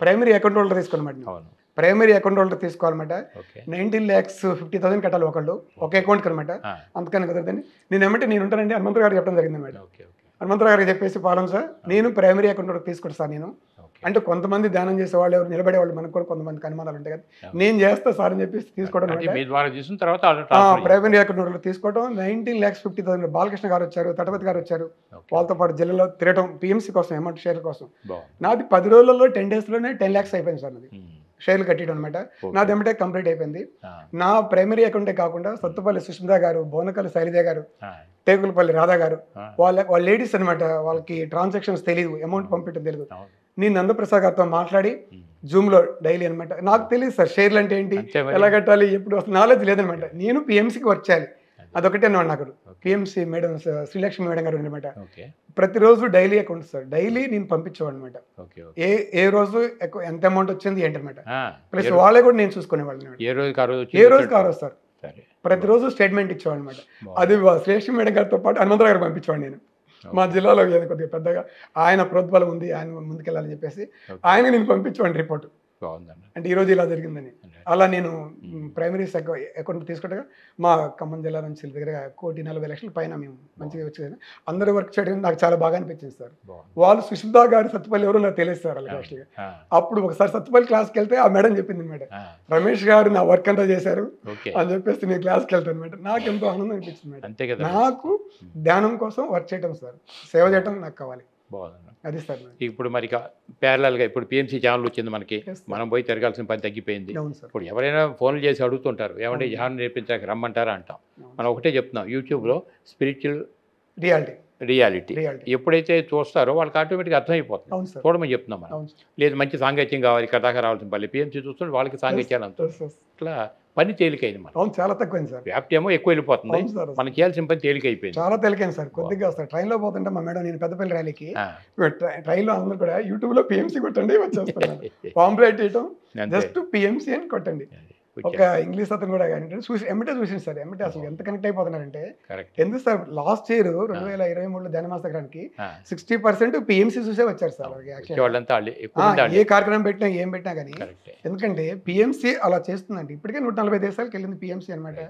primary account holder తీసుకోవాలన్నమాట. ప్రైమరీ అకౌంట్ హోల్డర్ తీసుకోవాలన్నమాట. 19,50,000 కట్టాలి ఒకళ్ళు ఒక అకౌంట్కి అనమాట. అందుకని కుదరదని నేను ఏమంటే నేను ఉంటానండి హనుమంతరావు గారు చెప్పడం జరిగింది అనమాట. హనుమంతరావు గారికి చెప్పేసి పాలన సార్ నేను ప్రైమరీ అకౌంట్ తీసుకుంటాను సార్ నేను. అంటే కొంతమంది ధ్యానం చేసే వాళ్ళు ఎవరు నిలబడేవాళ్ళు మనకు కూడా కొంతమంది అనుమానాలు ఉంటాయి కదా, నేను చేస్తా సార్ అని చెప్పేసి తీసుకోవడం. ప్రైమరీ అకౌంట్ తీసుకోవడం 19,50,000 బాలకృష్ణ గారు వచ్చారు, తటపతి గారు వచ్చారు, వాళ్ళతో పాటు జిల్లాలో తిరగడం పిఎంసీ కోసం అమౌంట్ షేర్ల కోసం. నాది 10 రోజులలో 10 daysలోనే 10 lakhs అయిపోయింది సార్. నాది షేర్లు కట్టడం అనమాట. నాది ఎమ్మటే కంప్లీట్ అయిపోయింది. నా ప్రైమరీ అకౌంటే కాకుండా సత్తుపల్లి సుష్మిత గారు, బోనకల్లి శైలజ గారు, టేకులపల్లి రాధా గారు, వాళ్ళ లేడీస్ అనమాట, వాళ్ళకి ట్రాన్సాక్షన్స్ తెలియదు, అమౌంట్ పంపించడం తెలియదు. నేను నందప్రసాద్ గారితో మాట్లాడి జూమ్లో డైలీ అనమాట. నాకు తెలియదు సార్ షేర్లు అంటే ఏంటి, ఎలా కట్టాలి, ఎప్పుడు వస్తుంది నాలెడ్జ్ లేదనమాట. నేను పిఎంసీకి వర్క్ చేయాలి, అదొకటే నాకు. పిఎంసీ మేడం శ్రీలక్ష్మి మేడం గారు అనమాట. ప్రతిరోజు డైలీ అకౌంట్ సార్, డైలీ నేను పంపించేవాడు అనమాట. ఏ రోజు ఎంత అమౌంట్ వచ్చింది ఏంటనమాట. ప్లస్ వాళ్ళే కూడా నేను చూసుకునేవాళ్ళు. ఏ రోజు కారోజు సార్ ప్రతిరోజు స్టేట్మెంట్ ఇచ్చేవాడు అనమాట. అది శ్రీలక్ష్మి మేడం గారితో పాటు హనుమంతరావు గారు పంపించేవాడు నేను. మా జిల్లాలో కొద్దిగా పెద్దగా ఆయన ప్రోద్బలం ఉంది, ఆయన ముందుకెళ్ళాలని చెప్పేసి ఆయన నేను పంపించేవాడిని రిపోర్ట్. అంటే ఈరోజు ఇలా జరిగిందని. అలా నేను ప్రైమరీ అకౌంట్ తీసుకుంటా మా ఖమ్మం జిల్లా నుంచి దగ్గర 1,40,00,000 పైన మేము మంచిగా వచ్చేది. అందరూ వర్క్ చేయడం నాకు చాలా బాగా అనిపించింది సార్. వాళ్ళు సుష్మిత గారు సత్తుపల్లి ఎవరో నాకు తెలియదు సార్ వాళ్ళకి యాక్చువల్గా. అప్పుడు ఒకసారి సత్తుపల్లి క్లాస్కి వెళ్తే ఆ మేడం చెప్పింది అనమాట, రమేష్ గారు నా వర్క్ అంతా చేశారు అని చెప్పేసి నేను క్లాస్కి వెళ్తాను అనమాట. నాకు ఎంతో ఆనందం అనిపించింది మేడం. నాకు ధ్యానం కోసం వర్క్ చేయటం సార్, సేవ చేయటం నాకు కావాలి. అది సార్. ఇప్పుడు మరి ప్యారలల్గా ఇప్పుడు పిఎంసీ ఛానల్ వచ్చింది మనకి, మనం పోయి తిరగాల్సిన పని తగ్గిపోయింది. ఇప్పుడు ఎవరైనా ఫోన్లు చేసి అడుగుతుంటారు, ఏమంటే ధ్యానం నేర్పించడానికి రమ్మంటారా అంటాం. మనం ఒకటే చెప్తున్నాం, యూట్యూబ్లో స్పిరిచువల్ రియాలిటీ ఎప్పుడైతే చూస్తారో వాళ్ళకి ఆటోమేటిక్గా అర్థమైపోతుంది, చూడమని చెప్తున్నాం మనం. లేదు మంచి సాంగత్యం కావాలి, కథాగా రావాల్సిన పని పిఎంసీ చూస్తుంటే వాళ్ళకి సాంగత్యాలు అంత ఇట్లా పని తేలికైంది. మనం చాలా తక్కువైంది సార్, వ్యాప్తి ఏమో ఎక్కువ వెళ్ళిపోతుంది, మనం చేయాల్సిన పని తేలికైపోయింది. చాలా తేలికైంది సార్. కొద్దిగా సార్ ట్రైన్లో పోతుంటే మా మేడం, నేను పెద్దపల్లి ర్యాలీకి ట్రైన్లో అందరూ కూడా యూట్యూబ్లో పిఎంసీ కొట్టండి వచ్చేస్తాను, పాంప్లెట్ వేయటం జస్ట్ పిఎంసీ అని కొట్టండి. ఒక ఇంగ్లీష్ అతను కూడా చూసి ఎమ్మటే చూసింది సార్. ఎమ్మటే అసలు ఎంత కనెక్ట్ అయిపోతున్నారంటే, ఎందుకు సార్ లాస్ట్ ఇయర్ 2023లో ధ్యానమాసకానికి 60% పిఎంసీ చూసే వచ్చారు సార్. ఏ కార్యక్రమం పెట్టినా ఏం పెట్టినా కానీ, ఎందుకంటే పిఎంసీ అలా చేస్తుందండి. ఇప్పటికే 140 దేశాలకు వెళ్ళింది పిఎంసీ అనమాట.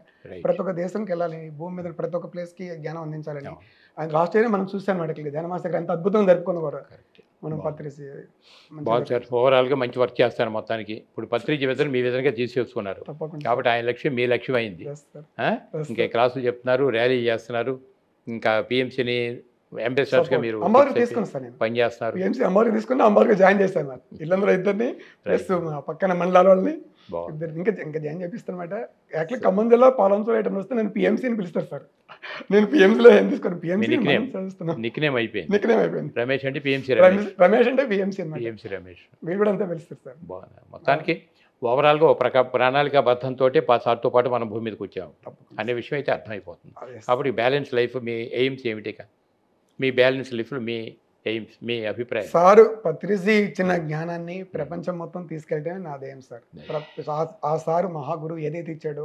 ప్రతి ఒక్క దేశంకి వెళ్ళాలి, భూమి మీద ప్రతి ఒక్క ప్లేస్కి జ్ఞానం అందించాలని ఆయన లాస్ట్ ఇయర్ మనం చూసాం అనమాట. ధ్యానమాసకాలు ఎంత అద్భుతంగా జరుపుకుని కూడా మనం పత్రిక బాగుంది సార్. ఓవరాల్గా మంచి వర్క్ చేస్తారు మొత్తానికి. ఇప్పుడు పత్రిక విధంగా మీ విధంగా తీసుకొచ్చుకున్నారు కాబట్టి ఆయన లక్ష్యం మీ లక్ష్యం అయింది. ఇంకా క్లాసులు చెప్తున్నారు, ర్యాలీ చేస్తున్నారు, ఇంకా పిఎంసీని అంబాసిడర్స్గా మీరు పని చేస్తున్నారు. పిఎంసీ అమ్మవారికి తీసుకుని అమ్మవారికి జాయిన్ చేస్తాను. ఇల్లందరూ ఇద్దరిని ప్లస్ పక్కన మండలాల వాళ్ళని ఇద్దరు ఇంకా జాయిన్ చేపిస్తానమాట. యాక్చువల్లీ ఖమ్మం జిల్లా పాలంచోల ఐటమ్ వస్తే నేను పిఎంసీని పిలుస్తారు సార్. నేను పిఎంసీలో ఏం తీసుకుని పిఎంసీ నిక్నేమ్ అయిపోయింది. రమేష్ అంటే పిఎంసీ, రమేష్ అంటే పిఎంసీ పిఎంసీ రమేష్, వీళ్ళు కూడా అంతా పిలుస్తారు సార్. బాగుంది. మొత్తానికి ఓవరాల్గా ఒక ప్రణాళికాబద్ధంతో సార్తో పాటు మనం భూమి మీదకి వచ్చాము అనే విషయం అయితే అర్థమైపోతుంది. కాబట్టి బ్యాలెన్స్ లైఫ్ మీ ఎయిమ్స్ ఏమిటి? మీ బ్యాలెన్స్ లైఫ్లో మీ ఎయిమ్స్, మీ అభిప్రాయం? సారు పత్రిజీ ఇచ్చిన జ్ఞానాన్ని ప్రపంచం మొత్తం తీసుకెళ్ళటమే నాదేం సార్. ఆ సారు మహాగురు ఏదైతే ఇచ్చాడో,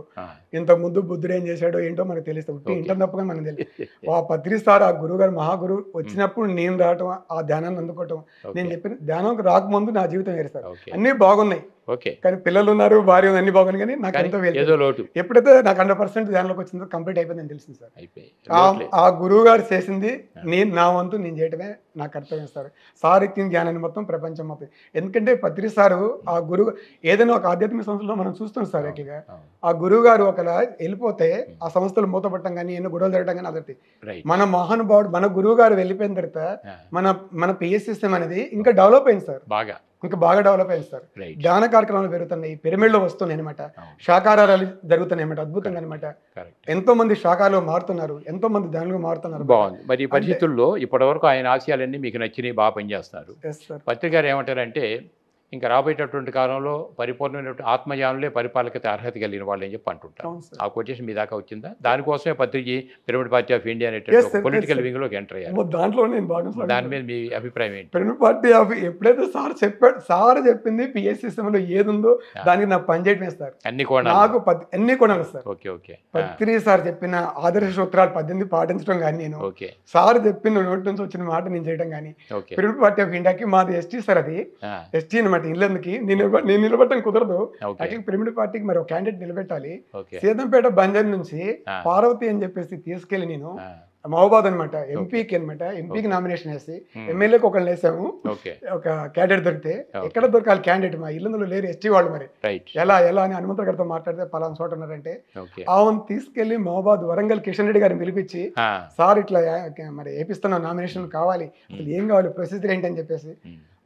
ఇంతకు ముందు బుద్ధుడు ఏం చేశాడో ఏంటో మనకు తెలుస్తుంది, ఇంటర్ తప్పగా మనకు తెలియదు. ఆ పత్రి సార్, ఆ గురువు గారు మహాగురు వచ్చినప్పుడు నేను రావటం, ఆ ధ్యానాన్ని అందుకోవటం. నేను చెప్పిన ధ్యానం రాకముందు నా జీవితం వేరు సార్. అన్నీ బాగున్నాయి కానీ పిల్లలు ఉన్నారు, భార్య ఉంది, అన్ని బాగున్నాయి కానీ నాకు ఎంతో లోటు. ఎప్పుడైతే నాకు 100% ధ్యానంలోకి వచ్చిందో కంప్లీట్ అయిపోయిందని తెలిసింది సార్. ఆ గురువు గారు చేసింది నేను నా వంతు నేను చేయటమే నా కర్తవ్యం సార్. సార్ ఇచ్చిన జ్ఞానాన్ని మొత్తం ప్రపంచం మొత్తం. ఎందుకంటే పత్రి సారు ఆ గురువు ఏదైనా ఒక ఆధ్యాత్మిక సంస్థలో మనం చూస్తాం సార్. యాక్చువల్గా ఆ గురువు గారు ఒకలా వెళ్ళిపోతే ఆ సంస్థలు మూతపట్టడం కానీ ఎన్నో గొడవలు జరగడం కానీ అదొకటి. మన మహానుభావుడు మన గురువు గారు వెళ్ళిపోయిన తర్వాత మన పిఎస్ సిస్టమ్ అనేది ఇంకా డెవలప్ అయింది సార్. ఇంకా బాగా డెవలప్ అయింది సార్. ధ్యాన కార్యక్రమాలు పెరుగుతున్నాయి, పిరమిడ్లో వస్తున్నాయి అనమాట, శాకాహారాలు జరుగుతున్నాయి అనమాట, అద్భుతంగా అనమాట. ఎంతో మంది శాఖలు మారుతున్నారు, ఎంతో మంది ధ్యానులు మారుతున్నారు. బాగుంది. మరి ఈ పరిస్థితుల్లో ఇప్పటివరకు ఆయన ఆశయాలన్నీ మీకు నచ్చినాయి, బాగా పనిచేస్తున్నారు. పత్రిక గారు ఏమంటారంటే, ఇంకా రాబోయేటటువంటి కాలంలో పరిపూర్ణమైనటువంటి ఆత్మజ్ఞానులే పరిపాలకత అర్హత కలిగిన వాళ్ళు అని చెప్పి అంటుంటారు. ఆ కొటేషన్ మీ దాకా వచ్చిందా? దానికోసమే పత్రిక పిరమిడ్ పార్టీ ఆఫ్ ఇండియా అనేటువంటి పొలిటికల్ వింగ్ లోకి ఎంటర్ అయ్యారు. దాంట్లో నేను భాగం. దాని మీద మీ అభిప్రాయం ఏంటి? పిరమిడ్ పార్టీ ఆఫ్ ఎప్పుడైతే సార్ చెప్పాడు, సార్ చెప్పింది పిఎస్ సిస్టంలో ఏది ఉందో దానికి నాకు పనిచేయటం సార్. నాకు అన్ని కొనాలి సార్. పత్రి సార్ చెప్పిన ఆదర్శ సూత్రాలు 18 పాటించడం కానీ, నేను సార్ చెప్పిన నోటి నుంచి వచ్చిన మాట నేను చేయడం కానీ, పిరమిడ్ పార్టీ ఆఫ్ ఇండియాకి మాది ఎస్టీ సార్, అది ఎస్టీ అనమాట. అనమాట ఇళ్ళందుకి నేను నిలబెట్టడం కుదరదు. ఓకే యాక్చువల్లీ పిరమిడ్ పార్టీకి మరి ఒక క్యాండిడేట్ నిలబెట్టాలి. ఓకే సీతంపేట బంజర్ నుంచి ఆ. పార్వతి అని చెప్పేసి తీసుకెళ్లి నేను ఆ. మహబాద్ అనమాట ఎంపీకి నామినేషన్ వేసి Hmm. ఎమ్మెల్యేకి ఒకళ్ళు వేసాము. ఓకే ఒక క్యాండిడేట్ దొరికితే Okay. ఎక్కడ దొరకాలి క్యాండిడేట్ మా ఇల్లందులో లేరు ఎస్టీ వాళ్ళు మరి రైట్ ఎలా అని హనుమంతరావు గారితో మాట్లాడితే పలానా చోట ఉన్నారంటే ఓకే ఆమెను తీసుకెళ్లి మహబాద్ వరంగల్ కిషన్ రెడ్డి గారిని పిలిపించి సార్ ఇట్లా మరి వేపిస్తున్నాం నామినేషన్ కావాలి అసలు ఏం కావాలి ప్రొసీజర్ ఏంటి అని చెప్పేసి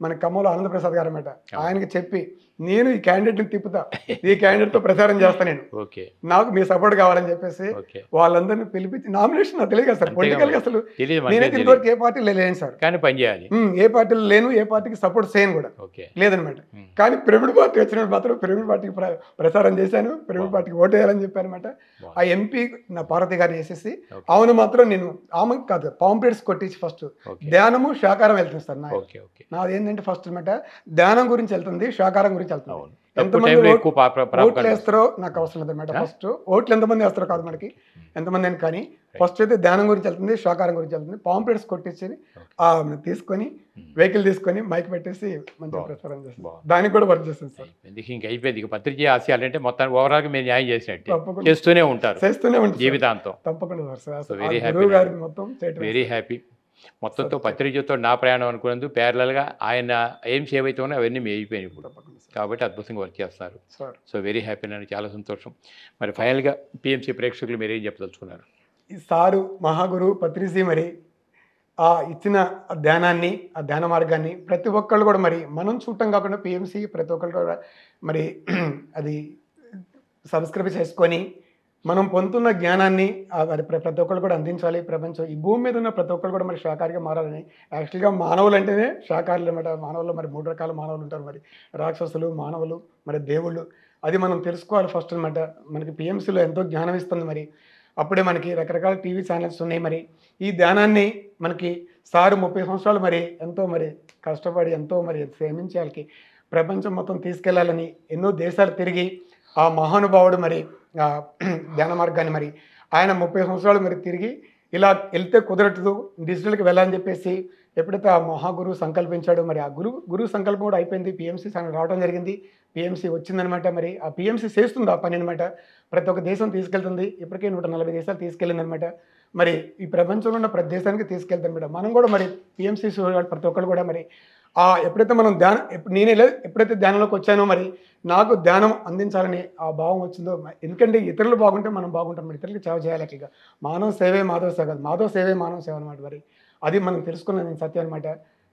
మన ఖమ్మంలో ఆనందప్రసాద్ గారు అనమాట ఆయనకి చెప్పి నేను ఈ క్యాండిడేట్ని తిప్పుతా ఈ క్యాండిడేట్ తో ప్రచారం చేస్తా నేను ఓకే నాకు మీ సపోర్ట్ కావాలని చెప్పేసి ఓకే వాళ్ళందరినీ పిలిపించి నామినేషన్ నాకు తెలియదు కదా సార్ అంతేగా పొలిటికల్ గా మరి. అసలు తెలియదు నేనే మనకి ఇంతవరకు ఏ పార్టీలో లేను సార్ కానీ పని చేయాలి ఏ పార్టీలో లేను ఏ పార్టీకి సపోర్ట్ చేయను కూడా ఓకే లేదనమాట కానీ పిరమిడ్ పార్టీ వచ్చినప్పుడు మాత్రం పిరమిడ్ పార్టీకి ప్రచారం చేశాను పిరమిడ్ పార్టీకి ఓటు వేయాలని చెప్పాను అనమాట ఆ ఎంపీ నా పార్వతి గారిని వేసేసి ఓకే అవును మాత్రం నేను ఆమెకు కాదు పాంప్లెట్స్ కొట్టించి ఫస్ట్ ఓకే ధ్యానము శాకారం వెళ్తుంది సార్ ఓకే ఓకే నాది ఏంటంటే ఫస్ట్ అనమాట ధ్యానం గురించి వెళ్తుంది శాకారం గురించి వెళ్తుంది అవును తక్కువ ఎంతమంది టైంలో ఓట్- ఎక్కువ ఓట్లు ప్రాపర్ వేస్తారో నాకు అవసరం లేదన్నమాట ఫస్ట్ ఓట్లు ఎంతమంది వేస్తారో కాదు మనకి ఎంతమంది అని కానీ ఫస్ట్ అయితే ధ్యానం గురించి వెళ్తుంది శాకారం గురించి వెళ్తుంది పాంప్లెట్స్ కొట్టించి తీసుకొని వెహికల్ తీసుకొని మైక్ పెట్టేసి మంచిగా ప్రచారం చేస్తాం బాగుంది. దానికి కూడా వర్క్ చేస్తాం సార్ ఎందుకు ఇంక అయిపోయింది ఇక పత్రిక ఆశయాలంటే మొత్తానికి ఓవరాల్గా మీరు న్యాయం చేసినట్టు తప్పకుండా చేస్తూనే ఉంటారు చేస్తూనే ఉంటుంది సార్. జీవితాంతం తప్పకుండా సార్ So, అసలు very ఆ happy గురువు now. గారికి మొత్తం చేయటం వెరీ హ్యాపీ మొత్తంతో పత్రికతో నా ప్రయాణం అనుకున్నందుకు ప్యారలల్గా ఆయన ఏమ్స్ ఏవైతే ఉన్నాయో అవన్నీ మీ అయిపోయినాయి ఇప్పుడు తప్పకుండా సార్. కాబట్టి అద్భుతంగా వర్క్ చేస్తారు సార్ సో వెరీ హ్యాపీ నన్ను చాలా సంతోషం మరి ఫైనల్గా పిఎంసీ ప్రేక్షకులు మీరు ఏం చెప్పదలుచుకున్నారు ఈ సారు మహాగురు పత్రిజీ మరి ఆ ఇచ్చిన ఆ ధ్యానాన్ని ఆ ధ్యాన మార్గాన్ని ప్రతి ఒక్కళ్ళు కూడా మరి మనం చూడటం కాకుండా పిఎంసి ప్రతి ఒక్కళ్ళు కూడా మరి అది సబ్స్క్రైబ్ చేసుకొని మనం పొందుతున్న జ్ఞానాన్ని మరి ప్రతి ఒక్కళ్ళు కూడా అందించాలి ప్రపంచం ఈ భూమి మీద ఉన్న ప్రతి ఒక్కళ్ళు కూడా మరి శాకాహారిగా మారాలని యాక్చువల్గా మానవులు అంటేనే శాకాహారులు అనమాట మానవులు మరి 3 రకాల మానవులు ఉంటారు మరి రాక్షసులు మానవులు మరి దేవుళ్ళు అది మనం తెలుసుకోవాలి ఫస్ట్ అనమాట మనకి పిఎంసీలో ఎంతో జ్ఞానం ఇస్తుంది మరి అప్పుడే మనకి రకరకాల టీవీ ఛానల్స్ ఉన్నాయి మరి ఈ ధ్యానాన్ని మనకి సారు 30 సంవత్సరాలు మరి ఎంతో మరి కష్టపడి ఎంతో మరి శ్రమించి వాళ్ళకి ప్రపంచం మొత్తం తీసుకెళ్లాలని ఎన్నో దేశాలు తిరిగి ఆ మహానుభావుడు మరి ఆ ధ్యాన మార్గాన్ని మరి ఆయన 30 సంవత్సరాలు మరి తిరిగి ఇలా వెళ్తే కుదరట్లేదు డిజిటల్కి వెళ్ళాలని చెప్పేసి ఎప్పుడైతే ఆ మహాగురువు సంకల్పించాడో మరి ఆ గురువు సంకల్పం కూడా అయిపోయింది పిఎంసీ రావడం జరిగింది పిఎంసీ వచ్చిందనమాట మరి ఆ పిఎంసీ చేస్తుంది ఆ పని అనమాట ప్రతి ఒక్క దేశం తీసుకెళ్తుంది ఇప్పటికే 140 దేశాలు తీసుకెళ్ళింది అనమాట మరి ఈ ప్రపంచంలో ఉన్న ప్రతి దేశానికి తీసుకెళ్తాం అనమాట మనం కూడా మరి పిఎంసీ ప్రతి ఒక్కరు కూడా మరి ఎప్పుడైతే మనం ఎప్పుడైతే ధ్యానంలోకి వచ్చానో మరి నాకు ధ్యానం అందించాలని ఆ భావం వచ్చిందో ఎందుకంటే ఇతరులు బాగుంటే మనం బాగుంటాం మరి ఇతరులకి సేవ చేయాలి ఇక మానవ సేవే మాధవ సేవ కాదు మాధవ సేవే మానవ సేవ అనమాట మరి అది మనం తెలుసుకున్న నేను సత్యం అనమాట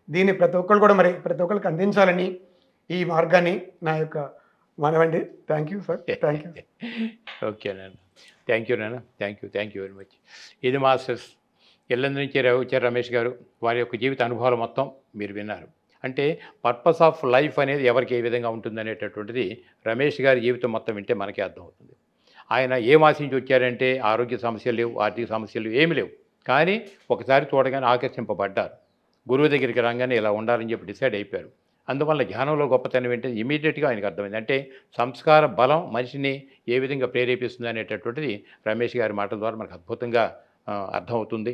దీన్ని ప్రతి ఒక్కరు కూడా మరి ప్రతి ఒక్కరికి అందించాలని ఈ మార్గాన్ని నా యొక్క మనవండి thank you sir thank you okay నాన్న థ్యాంక్ యూ నాన్న థ్యాంక్ యూ వెరీ మచ్ ఇది మాస్టర్స్ ఎల్లందు నుంచి వచ్చారు రమేష్ గారు వారి యొక్క జీవిత అనుభవాలు మొత్తం మీరు విన్నారు అంటే పర్పస్ ఆఫ్ లైఫ్ అనేది ఎవరికి ఏ విధంగా ఉంటుందనేటటువంటిది రమేష్ గారి జీవితం మొత్తం వింటే మనకే అర్థమవుతుంది ఆయన ఏం ఆశించి వచ్చారంటే ఆరోగ్య సమస్యలు లేవు ఆర్థిక సమస్యలు ఏమి లేవు కానీ ఒకసారి చూడగానే ఆకర్షింపబడ్డారు గురువు దగ్గరికి రాగానే ఇలా ఉండాలని చెప్పి డిసైడ్ అయిపోయారు అందువల్ల ధ్యానంలో గొప్పతనం ఏంటంటే ఇమీడియట్గా ఆయనకు అర్థమైంది అంటే సంస్కార బలం మనిషిని ఏ విధంగా ప్రేరేపిస్తుంది అనేటటువంటిది రమేష్ గారి మాటల ద్వారా మనకు అద్భుతంగా అర్థమవుతుంది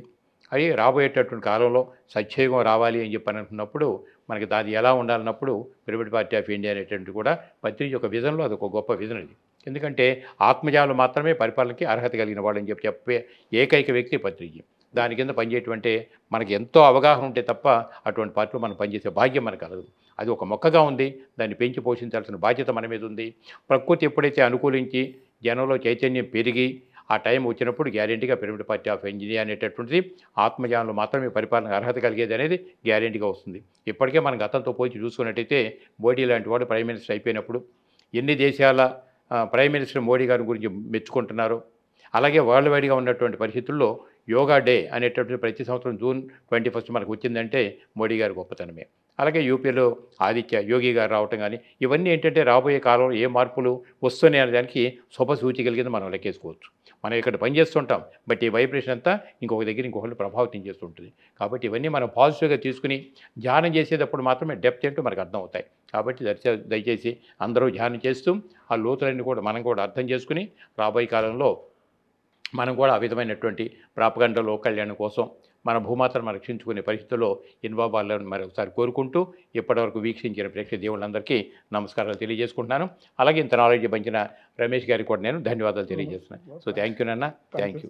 అది రాబోయేటటువంటి కాలంలో సత్యయుగం రావాలి అని చెప్పి అనుకున్నప్పుడు మనకి దాది ఎలా ఉండాలన్నప్పుడు పిరమిడ్ పార్టీ ఆఫ్ ఇండియా అనేటువంటి కూడా పత్రిక యొక్క విజన్లో అది ఒక గొప్ప విజన్ అది ఎందుకంటే ఆత్మజాలు మాత్రమే పరిపాలనకి అర్హత కలిగిన వాళ్ళని చెప్పే ఏకైక వ్యక్తి పత్రిక దాని కింద పనిచేయటంటే మనకి ఎంతో అవగాహన ఉంటే తప్ప అటువంటి పార్టీలో మనం పనిచేసే భాగ్యం మనకు కలగదు అది ఒక మొక్కగా ఉంది దాన్ని పెంచి పోషించాల్సిన బాధ్యత మన మీద ఉంది ప్రకృతి ఎప్పుడైతే అనుకూలించి జనంలో చైతన్యం పెరిగి ఆ టైం వచ్చినప్పుడు గ్యారెంటీగా పిరమిడ్ పార్టీ ఆఫ్ ఇండియా అనేటటువంటిది ఆత్మజ్ఞానంలో మాత్రమే పరిపాలన అర్హత కలిగేది అనేది గ్యారెంటీగా వస్తుంది ఇప్పటికే మనం గతంతో పోల్చి చూసుకున్నట్టయితే మోడీ లాంటి వాడు ప్రైమ్ మినిస్టర్ అయిపోయినప్పుడు ఎన్ని దేశాల ప్రైమ్ మినిస్టర్ మోడీ గారి గురించి మెచ్చుకుంటున్నారు అలాగే వరల్డ్ వైడ్గా ఉన్నటువంటి పరిస్థితుల్లో యోగా డే అనేటటువంటి ప్రతి సంవత్సరం June 21 మనకు వచ్చిందంటే మోడీ గారి గొప్పతనమే అలాగే యూపీలో ఆదిత్య యోగి గారు రావటం కానీ ఇవన్నీ ఏంటంటే రాబోయే కాలంలో ఏ మార్పులు వస్తున్నాయి అనే దానికి శుభసూచికలిగింది మనం లెక్కేసుకోవచ్చు మనం ఇక్కడ పనిచేస్తుంటాం బట్ ఈ వైబ్రేషన్ అంతా ఇంకొక దగ్గర ఇంకొకరిని ప్రభావితం చేస్తుంటుంది కాబట్టి ఇవన్నీ మనం పాజిటివ్గా తీసుకుని ధ్యానం చేసేటప్పుడు మాత్రమే డెప్త్ ఏంటో మనకు అర్థమవుతాయి కాబట్టి దయచేసి అందరూ ధ్యానం చేస్తూ ఆ లోతులన్నీ కూడా మనం కూడా అర్థం చేసుకుని రాబోయే కాలంలో మనం కూడా ఆ విధమైనటువంటి ప్రాపగండలో కళ్యాణం కోసం మన భూమాతను మనం రక్షించుకునే పరిస్థితుల్లో ఇన్వాల్వ్ అవ్వాలని మరొకసారి కోరుకుంటూ ఇప్పటివరకు వీక్షించిన ప్రేక్షక దేవుళ్ళందరికీ నమస్కారాలు తెలియజేసుకుంటున్నాను. అలాగే ఇంత నాలెడ్జ్ పంచిన రమేష్ గారికి కూడా నేను ధన్యవాదాలు తెలియజేస్తున్నాను. సో థ్యాంక్ యూ నాన్న, థ్యాంక్ యూ.